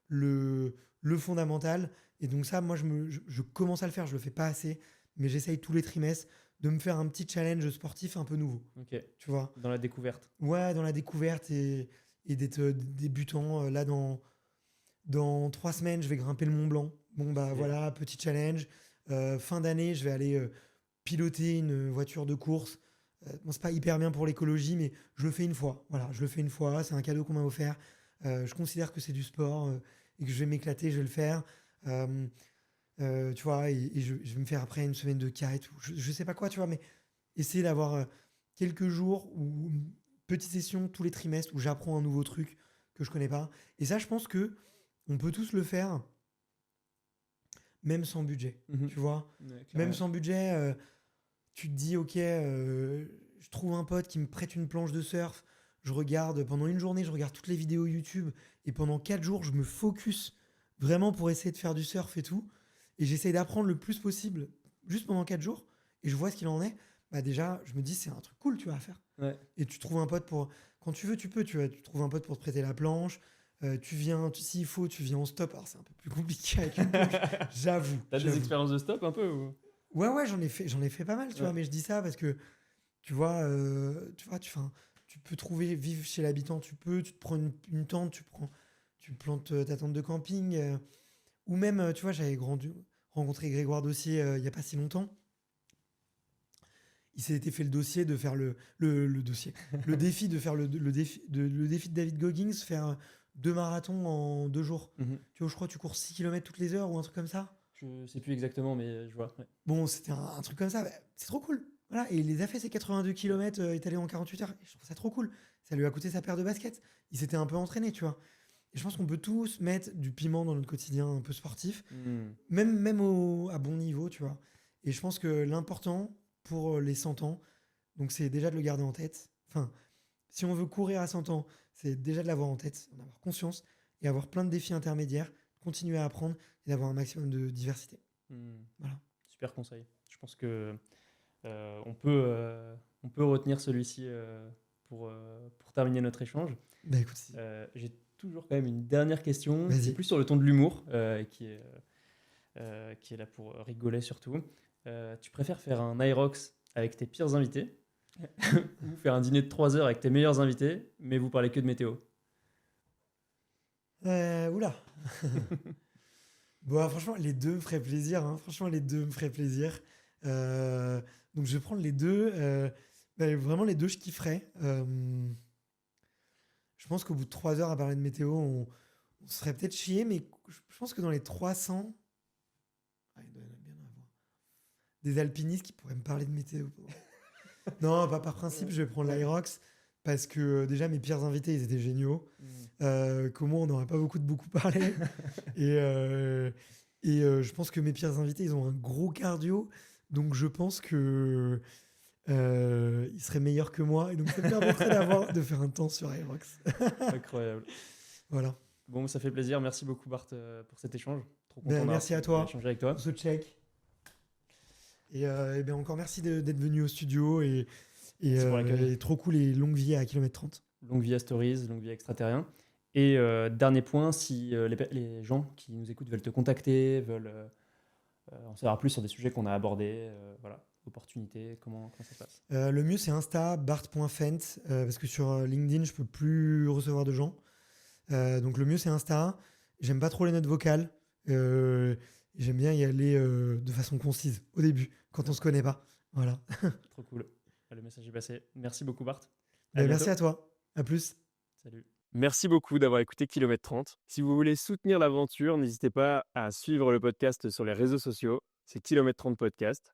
le fondamental. Et donc ça, moi, je commence à le faire, je le fais pas assez, mais j'essaye tous les trimestres de me faire un petit challenge sportif un peu nouveau. Ok. Tu vois. Dans la découverte. Ouais, dans la découverte et d'être débutant. Là, dans 3 semaines, je vais grimper le Mont Blanc. Bon, bah voilà, petit challenge. Fin d'année, je vais aller piloter une voiture de course. Bon, c'est pas hyper bien pour l'écologie, mais je le fais une fois. Voilà, je le fais une fois. C'est un cadeau qu'on m'a offert. Je considère que c'est du sport et que je vais m'éclater, je vais le faire. Tu vois, et je vais me faire après une semaine de kite. Je sais pas quoi, tu vois, mais essayer d'avoir quelques jours ou une petite session tous les trimestres où j'apprends un nouveau truc que je connais pas. Et ça, je pense que on peut tous le faire, même sans budget. Mhm. Tu vois, Ouais, même clairement. sans budget, tu te dis, ok, je trouve un pote qui me prête une planche de surf. Je regarde pendant une journée, je regarde toutes les vidéos YouTube et pendant 4 jours, je me focus vraiment pour essayer de faire du surf et tout. Et j'essaye d'apprendre le plus possible juste pendant 4 jours et je vois ce qu'il en est. Bah déjà, je me dis, c'est un truc cool, tu vois, à faire. Ouais. Et tu trouves un pote pour. Quand tu veux, tu peux. Tu trouves un pote pour te prêter la planche. Tu viens, s'il faut, tu viens en stop. Alors, c'est un peu plus compliqué avec une planche, j'avoue. T'as des j'avoue. expériences de stop un peu ou... Ouais, j'en ai fait pas mal, tu vois, Ouais. mais je dis ça parce que, tu vois, tu peux trouver, vivre chez l'habitant, tu te prends une tente, tu plantes ta tente de camping, ou même, tu vois, rencontré Grégoire Dossier il y a pas si longtemps. Il s'était fait le dossier de faire le dossier, le défi de faire le défi de David Goggins, faire 2 marathons en 2 jours. Mhm. Tu vois, je crois que tu cours 6 km toutes les heures ou un truc comme ça. Je sais plus exactement, mais je vois. Ouais. Bon, c'était un truc comme ça, bah, c'est trop cool. Voilà, et il les a fait ces 82 km étalés en 48 heures. Et je trouve ça trop cool. Ça lui a coûté sa paire de baskets. Il s'était un peu entraîné, tu vois. Et je pense qu'on peut tous mettre du piment dans notre quotidien un peu sportif, Mhm. même à bon niveau, tu vois. Et je pense que l'important pour les 100 ans, donc c'est déjà de le garder en tête. Enfin, si on veut courir à 100 ans, c'est déjà de l'avoir en tête, en avoir conscience et avoir plein de défis intermédiaires, continuer à apprendre et d'avoir un maximum de diversité. Mhm. Voilà. Super conseil. Je pense que on peut retenir celui-ci pour terminer notre échange. Bah écoute, J'ai toujours quand même une dernière question. Vas-y. C'est plus sur le ton de l'humour, qui est là pour rigoler surtout. Tu préfères faire un Aerox avec tes pires invités ou faire un dîner de 3 heures avec tes meilleurs invités, mais vous parlez que de météo? Oula. Bon, franchement, les deux me feraient plaisir, hein. Franchement, les deux me feraient plaisir. Donc, je vais prendre les deux. Bah, vraiment, les deux, je kifferais. Je pense qu'au bout de 3 heures à parler de météo, on se ferait peut-être chier, mais je pense que dans les 300, il doit y en avoir bien à avoir. Des alpinistes qui pourraient me parler de météo. Non, pas par principe, je vais prendre l'Aerox parce que déjà, mes pires invités, ils étaient géniaux. Qu'au moins, on n'aurait pas beaucoup parlé. Je pense que mes pires invités, ils ont un gros cardio. Donc, je pense que ils seraient meilleurs que moi. Et donc, ça me permettrait de faire un temps sur Aerox. Incroyable. Voilà. Bon, ça fait plaisir. Merci beaucoup, Bart, pour cet échange. Trop content Ben, d'avoir merci à pu toi. échanger avec toi. On se check. Et ben, encore merci d'être venu au studio. Merci pour l'accueil. Et trop cool et longue vie à kilomètre 30. Longue vie à Stories, longue vie à Extraterrien. Et dernier point, si les gens qui nous écoutent veulent te contacter, veulent en savoir plus sur des sujets qu'on a abordés, voilà, opportunités, comment ça se passe? Le mieux, c'est Insta, bart.fent, parce que sur LinkedIn, je peux plus recevoir de gens. Donc le mieux, c'est Insta. J'aime pas trop les notes vocales. J'aime bien y aller de façon concise au début, quand on se connaît pas. Voilà. Trop cool. Le message est passé. Merci beaucoup, Bart. Ben, merci bientôt. à toi. À plus. Salut. Merci beaucoup d'avoir écouté Kilomètre 30. Si vous voulez soutenir l'aventure, n'hésitez pas à suivre le podcast sur les réseaux sociaux. C'est Kilomètre 30 Podcast.